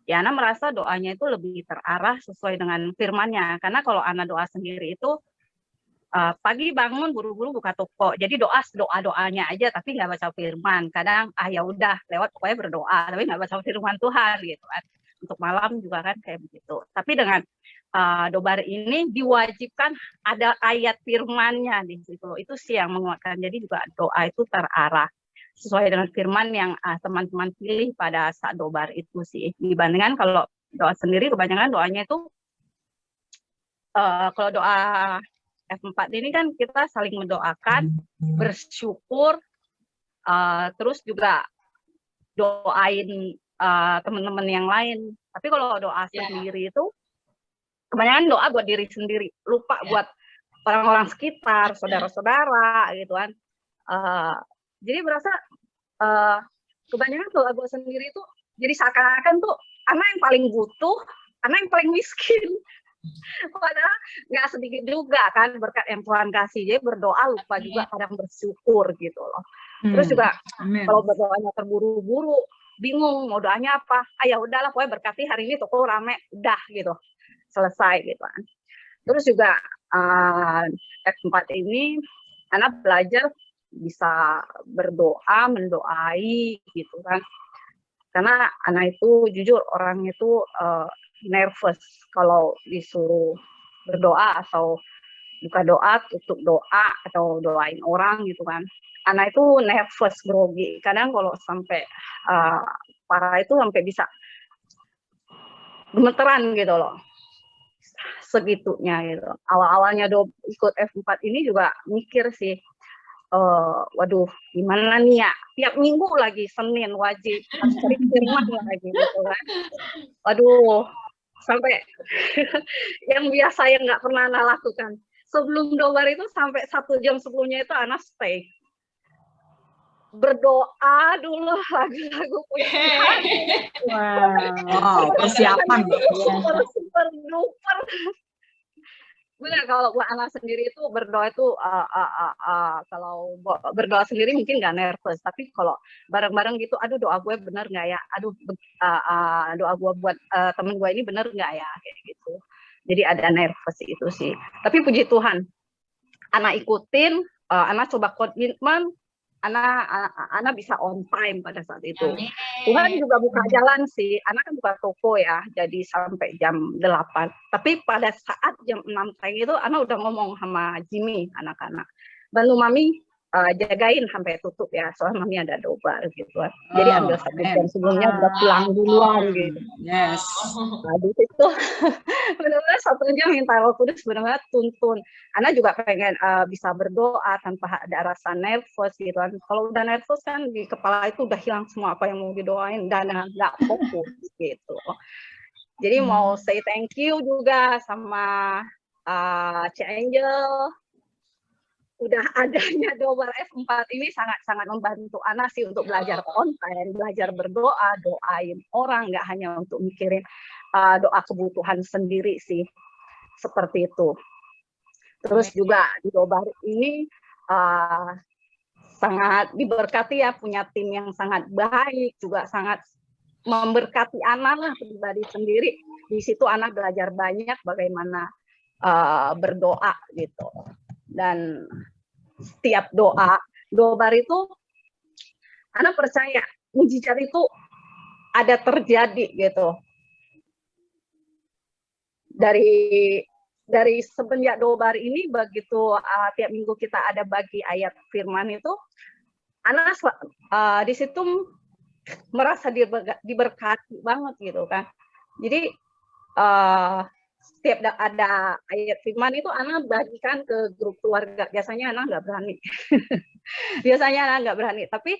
Ya, Ana merasa doanya itu lebih terarah sesuai dengan firmannya. Karena kalau Ana doa sendiri itu pagi bangun buru-buru buka toko. Jadi doa-doanya aja tapi nggak baca firman. Kadang ya udah lewat pokoknya berdoa tapi nggak baca firman Tuhan gitu kan. Untuk malam juga kan kayak begitu. Tapi dengan dobar ini diwajibkan ada ayat firmannya di situ. Itu sih yang menguatkan. Jadi juga doa itu terarah sesuai dengan firman yang teman-teman pilih pada saat dobar itu sih. Dibandingkan kalau doa sendiri kebanyakan doanya itu kalau doa F4 ini kan kita saling mendoakan, bersyukur, terus juga doain teman-teman yang lain. Tapi kalau doa sendiri itu kebanyakan doa buat diri sendiri, lupa buat orang-orang sekitar, saudara-saudara gitu kan. Jadi berasa kebanyakan doa gue sendiri itu jadi seakan-akan tuh anak yang paling butuh, anak yang paling miskin. Padahal nggak sedikit juga kan berkat yang Tuhan kasih. Jadi berdoa lupa juga kadang bersyukur gitu loh. Terus juga kalau berdoanya terburu-buru, bingung mau doanya apa. Ya udahlah pokoknya berkati hari ini toko rame, udah gitu. Selesai gitu kan. Terus juga F4 ini anak belajar bisa berdoa, mendoai gitu kan. Karena anak itu jujur orang itu nervous kalau disuruh berdoa atau buka doa, tutup doa atau doain orang gitu kan. Anak itu nervous, grogi. Kadang kalau sampai parah itu sampai bisa gemeteran gitu loh. Segitunya gitu. Awal-awalnya ikut F4 ini juga mikir sih, waduh gimana nih ya, tiap minggu lagi Senin wajib harus cari firman lagi gitu kan. Waduh, sampai yang biasa yang nggak pernah Ana lakukan. Sebelum dobar itu sampai 1 jam sebelumnya itu Ana stay. Berdoa dulu lagu-lagu punya Tuhan. Wow, persiapan. Super duper. Benar, kalau buat anak sendiri itu berdoa itu kalau berdoa sendiri mungkin nggak nervous, tapi kalau bareng-bareng gitu, aduh doa gue bener nggak ya, aduh doa gue buat temen gue ini bener nggak ya, kayak gitu. Jadi ada nervous itu sih. Tapi puji Tuhan, anak ikutin, anak coba komitmen, Ana bisa on time pada saat itu. Tuhan juga buka jalan sih. Ana kan buka toko ya, jadi sampai jam 8. Tapi pada saat jam 6 pagi itu Ana udah ngomong sama Jimmy, anak-anak, bantu Mami jagain sampai tutup ya, soalnya Mami ada dobar gitu kan. Jadi ambil 1 jam sebelumnya udah pulang duluan gitu. Yes. Nah, di situ benar-benar 1 jam minta Roh Kudus benar-benar tuntun. Ana juga pengen bisa berdoa tanpa ada rasa nervous gitu kan. Kalau udah nervous kan di kepala itu udah hilang semua apa yang mau didoain dan nggak fokus gitu. Jadi mau say thank you juga sama Cik Angel. Udah adanya Dobar F4 ini sangat-sangat membantu Ana sih untuk belajar konten, belajar berdoa, doain orang, nggak hanya untuk mikirin doa kebutuhan sendiri sih, seperti itu. Terus juga di Dobar ini sangat diberkati ya, punya tim yang sangat baik, juga sangat memberkati Ana lah pribadi sendiri. Di situ Ana belajar banyak bagaimana berdoa gitu. Dan setiap dobar itu Ana percaya mujizat itu ada terjadi gitu. Dari semenjak dobar ini, begitu tiap minggu kita ada bagi ayat firman itu, Ana di situ merasa diberkati banget gitu kan. Jadi setiap ada ayat firman itu Ana bagikan ke grup keluarga. Biasanya Ana nggak berani. Biasanya Ana nggak berani. Tapi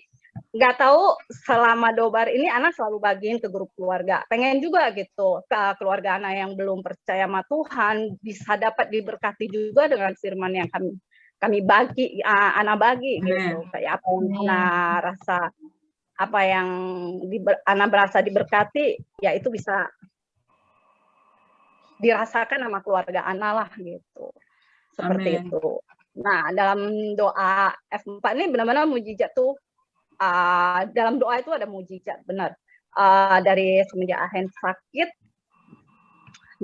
nggak tahu selama dobar ini Ana selalu bagiin ke grup keluarga. Pengen juga gitu ke keluarga Ana yang belum percaya sama Tuhan bisa dapat diberkati juga dengan firman yang kami bagi, Ana bagi gitu. Kayak apa yang Ana rasa, apa yang Ana berasa diberkati, ya itu bisa dirasakan sama keluarga Ana lah gitu, seperti itu. Nah, dalam doa F4 ini benar-benar mujizat tuh, dalam doa itu ada mujizat benar. Dari semenjak Ahen sakit,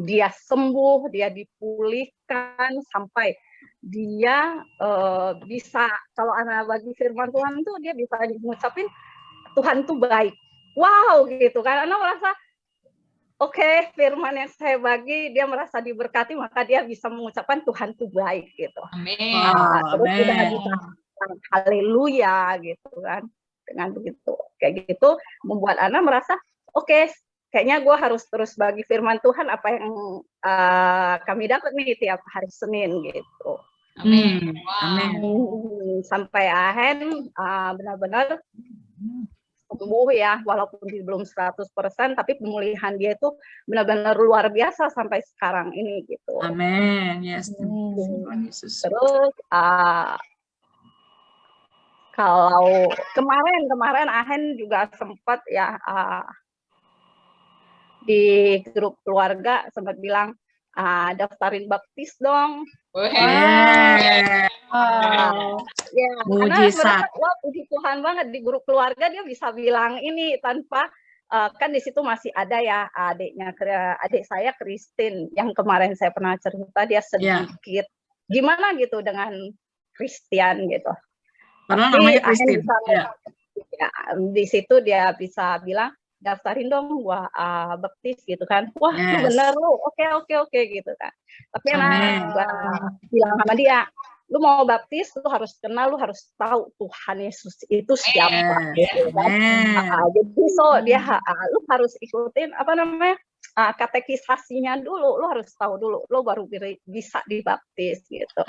dia sembuh, dia dipulihkan sampai dia bisa, kalau Ana bagi firman Tuhan tuh dia bisa ngucapin Tuhan tuh baik. Wow gitu kan, Ana merasa oke, firman yang saya bagi, dia merasa diberkati, maka dia bisa mengucapkan Tuhan itu baik gitu. Amin. Terus udah bisa haleluya gitu kan. Dengan begitu, kayak gitu membuat Ana merasa oke, kayaknya gue harus terus bagi firman Tuhan apa yang kami dapat nih tiap hari Senin gitu. Amin. Amin. Sampai Ahen benar-benar sembuh ya, walaupun belum 100%, tapi pemulihan dia itu benar-benar luar biasa sampai sekarang ini gitu. Amin. Yes. Terus kalau kemarin Ahen juga sempat ya di grup keluarga sempat bilang daftarin baptis dong. Ya, mujizat. Wah, puji Tuhan banget di grup keluarga dia bisa bilang ini tanpa kan di situ masih ada ya adik saya Christine yang kemarin saya pernah cerita, dia sedikit gimana gitu dengan Christian gitu. Padahal tapi namanya Christine. Ya, di situ dia bisa bilang daftarin dong gua baptis gitu kan. Wah, bener lu. Oke gitu kan. Tapi anak gua bilang sama dia, lu mau baptis, lu harus kenal, lu harus tahu Tuhan Yesus itu siapa. Gitu, kan? Jadi dia lu harus ikutin apa namanya katekisasinya dulu, lu harus tahu dulu, lu baru bisa dibaptis gitu.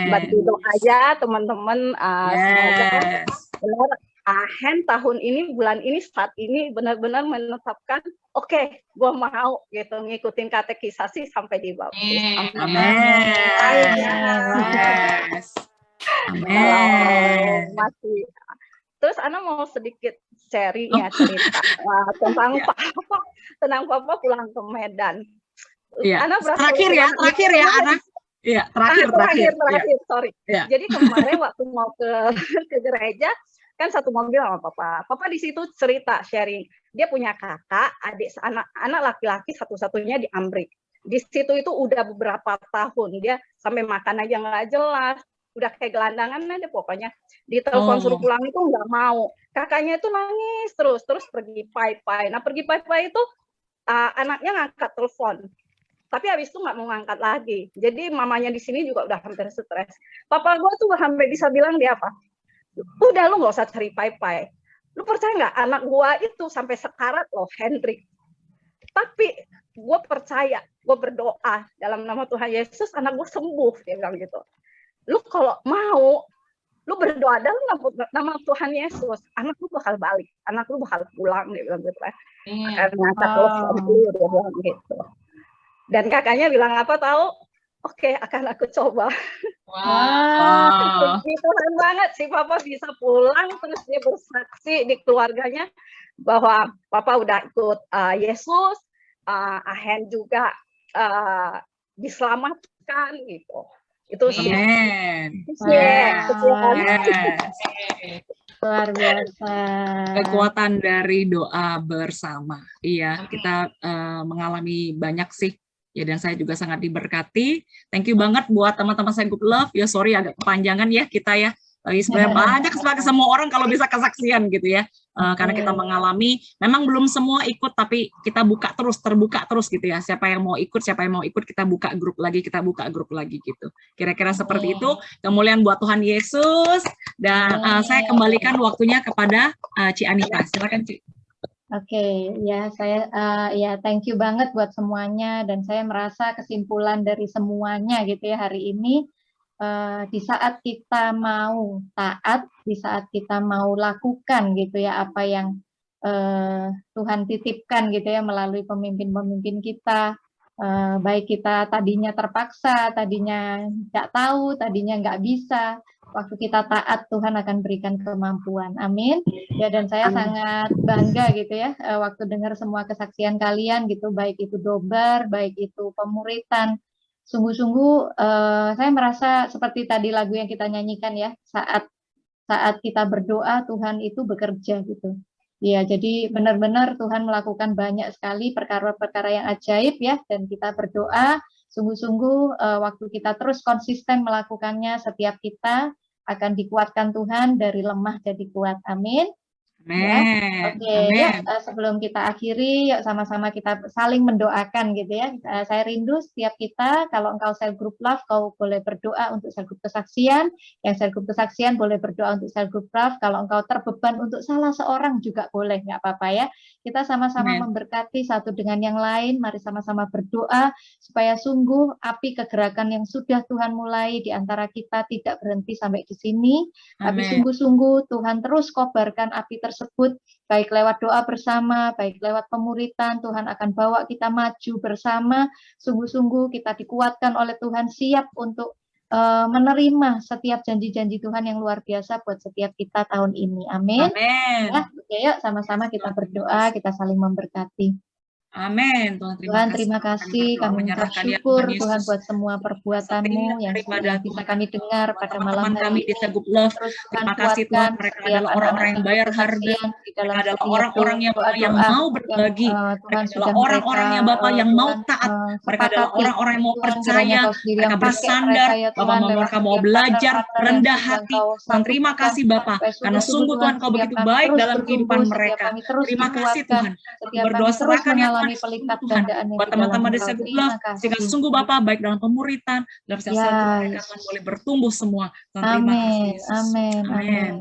Bantu doa aja teman-teman, semoga benar Ahen tahun ini, bulan ini, saat ini benar-benar menetapkan, oke, gue mau gitu ngikutin katekisasi sampai dibaptis. Amin. Masih. Terus Ana mau sedikit sharing ya cerita tentang papa pulang ke Medan. Ana terakhir ya Ana. Iya, terakhir. Sorry. Jadi kemarin waktu mau ke gereja, kan satu mobil sama papa. Papa di situ cerita sharing. Dia punya kakak, adik anak laki-laki satu-satunya di Amrik. Di situ itu udah beberapa tahun dia sampai makan aja nggak jelas. udah kayak gelandangan aja pokoknya. Ditelepon suruh pulang itu nggak mau. Kakaknya itu nangis terus pergi pai-pai. Nah pergi pai-pai itu anaknya ngangkat telepon. Tapi habis itu nggak mau ngangkat lagi. Jadi mamanya di sini juga udah hampir stres. Papa gue tuh hampir bisa bilang dia apa? Udah lu nggak usah cari pai-pai. Lu percaya nggak anak gue itu sampai sekarat loh, Hendrik. Tapi gue percaya, gue berdoa dalam nama Tuhan Yesus anak gue sembuh, dia bilang gitu. Lu kalau mau, lu berdoa dalam nama Tuhan Yesus, anak lu bakal balik, anak lu bakal pulang, dia bilang gitu. Karena telepon dia bilang gitu. Dan kakaknya bilang apa tahu? Oke, akan aku coba. Wow. Tuhan banget sih Papa bisa pulang terus dia bersaksi di keluarganya bahwa Papa udah ikut Yesus, Ahen juga diselamatkan gitu. Itu luar biasa. Kekuatan dari doa bersama. Iya, kita mengalami banyak sih. Ya, dan saya juga sangat diberkati. Thank you banget buat teman-teman saya Good Love. Ya, sorry agak kepanjangan ya kita ya. Tapi sebenarnya banyak sebagai semua orang kalau bisa kesaksian gitu ya. Karena kita mengalami, memang belum semua ikut, tapi kita terbuka terus gitu ya. Siapa yang mau ikut, kita buka grup lagi gitu. Kira-kira seperti itu. Kemuliaan buat Tuhan Yesus. Dan saya kembalikan waktunya kepada Ci Anita. Silakan Ci. Oke, ya saya ya thank you banget buat semuanya, dan saya merasa kesimpulan dari semuanya gitu ya hari ini, di saat kita mau taat, di saat kita mau lakukan gitu ya apa yang Tuhan titipkan gitu ya melalui pemimpin-pemimpin kita, baik kita tadinya terpaksa, tadinya nggak tahu, tadinya nggak bisa. Waktu kita taat, Tuhan akan berikan kemampuan. Amin. Ya, dan saya sangat bangga gitu ya, waktu dengar semua kesaksian kalian gitu, baik itu Dobar, baik itu pemuritan. Sungguh-sungguh saya merasa seperti tadi lagu yang kita nyanyikan ya, saat kita berdoa, Tuhan itu bekerja gitu. Ya, jadi benar-benar Tuhan melakukan banyak sekali perkara-perkara yang ajaib ya, dan kita berdoa sungguh-sungguh waktu kita terus konsisten melakukannya, setiap kita akan dikuatkan Tuhan dari lemah jadi kuat. Amin. Ya. Oke, ya, sebelum kita akhiri, yuk sama-sama kita saling mendoakan gitu ya. Saya rindu setiap kita, kalau engkau sel group love, kau boleh berdoa untuk sel group kesaksian. Yang sel group kesaksian boleh berdoa untuk sel group love. Kalau engkau terbeban untuk salah seorang juga boleh, nggak apa-apa ya. Kita sama-sama memberkati satu dengan yang lain. Mari sama-sama berdoa supaya sungguh api kegerakan yang sudah Tuhan mulai di antara kita tidak berhenti sampai di sini. Tapi sungguh-sungguh Tuhan terus kobarkan api tersebut, baik lewat doa bersama, baik lewat pemuritan. Tuhan akan bawa kita maju bersama. Sungguh-sungguh kita dikuatkan oleh Tuhan, siap untuk menerima setiap janji-janji Tuhan yang luar biasa buat setiap kita tahun ini. Amin. Ya, oke, yuk sama-sama kita berdoa, kita saling memberkati. Amin. Tuhan terima kasih, kami mengucap syukur Tuhan buat semua perbuatan-Mu yang sudah bisa kami dengar pada malam hari ini. Terima kasih Tuhan, mereka adalah orang-orang yang bayar harga, mereka adalah orang-orang yang mau berbagi, mereka adalah orang-orang yang Bapak yang mau taat, mereka adalah orang-orang yang mau percaya, mereka bersandar, Bapak mereka mau belajar, rendah hati. Tuhan terima kasih Bapak, karena sungguh Tuhan Kau begitu baik dalam kehidupan mereka. Terima kasih Tuhan, berdoa serahkan ya pelipat gandaan buat teman-teman di Good Love, sehingga sungguh Bapak baik dalam pemuritan, dalam sel-sel mereka Tuhan boleh bertumbuh semua. Amin, amin, amin.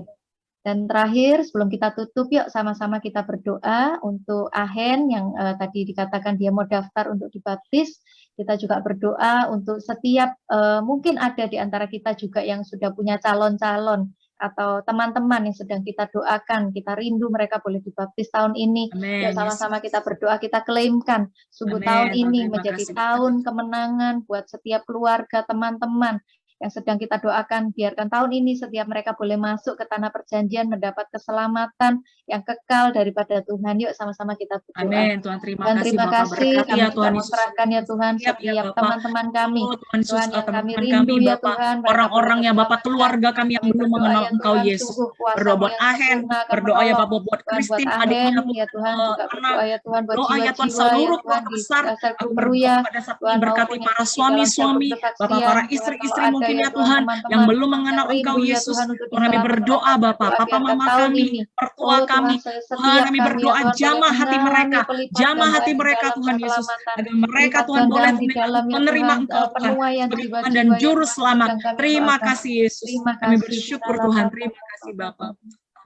Dan terakhir sebelum kita tutup, yuk sama-sama kita berdoa untuk Ahen yang tadi dikatakan dia mau daftar untuk dibaptis. Kita juga berdoa untuk setiap mungkin ada di antara kita juga yang sudah punya calon-calon atau teman-teman yang sedang kita doakan, kita rindu mereka boleh dibaptis tahun ini. Ya, sama-sama kita berdoa, kita klaimkan sungguh tahun ini menjadi tahun kemenangan buat setiap keluarga, teman-teman yang sedang kita doakan. Biarkan tahun ini setiap mereka boleh masuk ke tanah perjanjian, mendapat keselamatan yang kekal daripada Tuhan. Yuk sama-sama kita berdoa. Amin. Tuhan terima kasih. Kami ya Tuhan, serahkan ya Tuhan setiap teman-teman kami. Tuhan yang kami rindu ya Tuhan. Orang-orang yang Bapak, keluarga kami yang belum mengenal Engkau Yesus. Berdoa buat Ahen, berdoa ya Bapak buat Kristin, adiknya ya Tuhan, juga berdoa ya Tuhan buat doa ya Tuhan seluruh keluarga besar. Aku berdoa pada saat ini berkati para suami-suami, Bapak, para istri-istri mungkin mungkin ya Tuhan, yang teman-teman belum mengenal yang Engkau rindu ya Yesus, Tuhan untuk Tuhan kami berdoa Bapak, Papa biarkan Mama tahun kami, ini. mertua kami, Tuhan Setiap kami kami ya berdoa Tuhan jamah boleh hati mengalami mereka, pelipat jamah hati gandaan di mereka dalam Tuhan Yesus, keselamatan, agar mereka pelipat Tuhan boleh gandaan di dalam ya menerima Tuhan, Engkau Tuhan, penuaian sebagai Tuhan dan jiwa-jiwa yang Juru Tuhan Selamat. sedang kami Terima doakan. kasih Yesus, Terima kami kasih bersyukur Tuhan. Tuhan, terima kasih Bapak.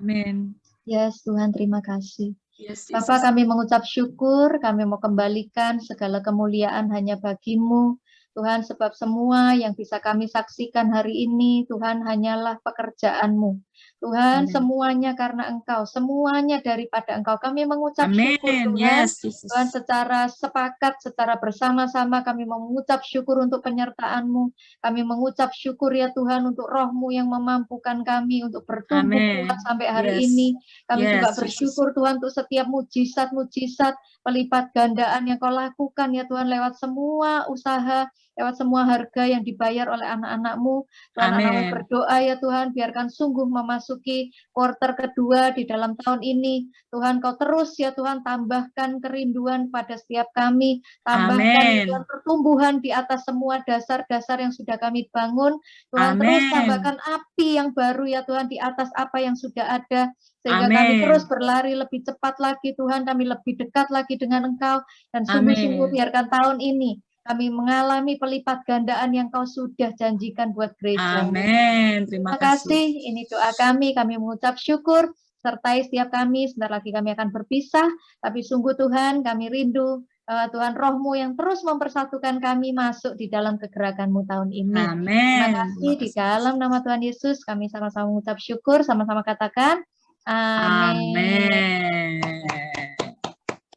Amin. Yes Tuhan, terima kasih. Yes, Bapak, Jesus. kami mengucap syukur, kami mau kembalikan segala kemuliaan hanya bagi-Mu. Tuhan, sebab semua yang bisa kami saksikan hari ini, Tuhan, hanyalah pekerjaan-Mu. Tuhan, Amen. semuanya karena Engkau, semuanya daripada Engkau. Kami mengucap Amen. syukur, Tuhan. Yes, Jesus. Tuhan, secara sepakat, secara bersama-sama kami mengucap syukur untuk penyertaan-Mu. Kami mengucap syukur ya Tuhan untuk Roh-Mu yang memampukan kami untuk bertumbuh Amen. kuat sampai hari Yes. ini. Kami Yes, juga Jesus. bersyukur Tuhan untuk setiap mujizat-mujizat, pelipat gandaan yang Kau lakukan ya Tuhan lewat semua usaha, lewat semua harga yang dibayar oleh anak-anak-Mu. Tuhan, anak-anak Amen. berdoa ya Tuhan, biarkan sungguh memasuki kuarter kedua di dalam tahun ini. Tuhan, Kau terus ya Tuhan tambahkan kerinduan pada setiap kami, tambahkan Amen. Tuhan pertumbuhan di atas semua dasar-dasar yang sudah kami bangun. Tuhan, terus Amen. tambahkan api yang baru ya Tuhan di atas apa yang sudah ada, sehingga kami Amen. terus berlari lebih cepat lagi Tuhan, kami lebih dekat lagi dengan Engkau, dan sungguh-sungguh Amen. biarkan tahun ini kami mengalami pelipat gandaan yang Kau sudah janjikan buat gereja. Amen. Terima Terima kasih, kasih. ini doa kami mengucap syukur, sertai setiap kami, sebentar lagi kami akan berpisah, tapi sungguh Tuhan kami rindu, Tuhan Roh-Mu yang terus mempersatukan kami masuk di dalam kegerakan-Mu tahun ini. Terima Amen. kasih, di dalam nama Tuhan Yesus kami sama-sama mengucap syukur, sama-sama katakan, amin. Amen.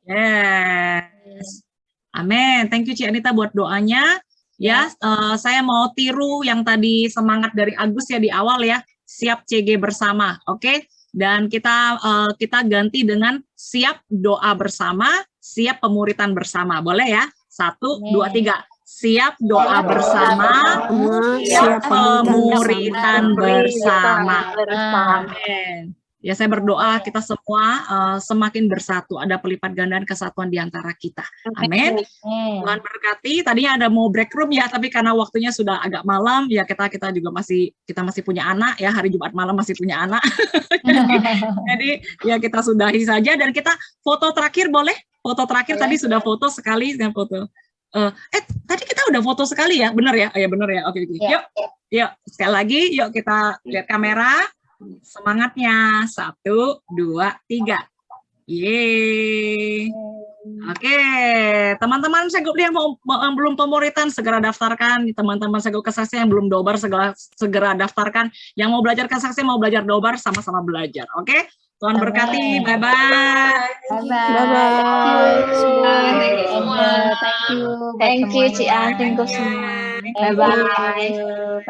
Yes. Amin. Thank you Ci Anita buat doanya. Ya, saya mau tiru yang tadi semangat dari Agus ya di awal ya. Siap CG bersama, oke? Dan kita ganti dengan siap doa bersama, siap pemuritan bersama. Boleh ya? 1, 2, 3. Siap doa bersama, siap pemuritan bersama. Amin. Ya, saya berdoa kita semua semakin bersatu, ada pelipat gandaan kesatuan di antara kita. Amin. Tuhan berkati. Tadinya ada mau break room ya, tapi karena waktunya sudah agak malam, ya kita juga masih punya anak ya, hari Jumat malam masih punya anak. jadi ya kita sudahi saja dan kita foto terakhir boleh? Foto terakhir tadi sudah foto sekali dengan foto. Tadi kita udah foto sekali ya, benar ya? Ya benar ya. Oke. Yuk, sekali lagi, yuk kita lihat kamera. Semangatnya 1, 2, 3. Yeay. Oke, teman-teman segera yang belum pemuritan segera daftarkan. Teman-teman segera kesaksian yang belum dobar segera daftarkan. Yang mau belajar kesaksian mau belajar dobar sama-sama belajar. Oke, Tuhan berkati. Bye bye. Thank you. Thank you Ci An, thank you semua. Bye bye.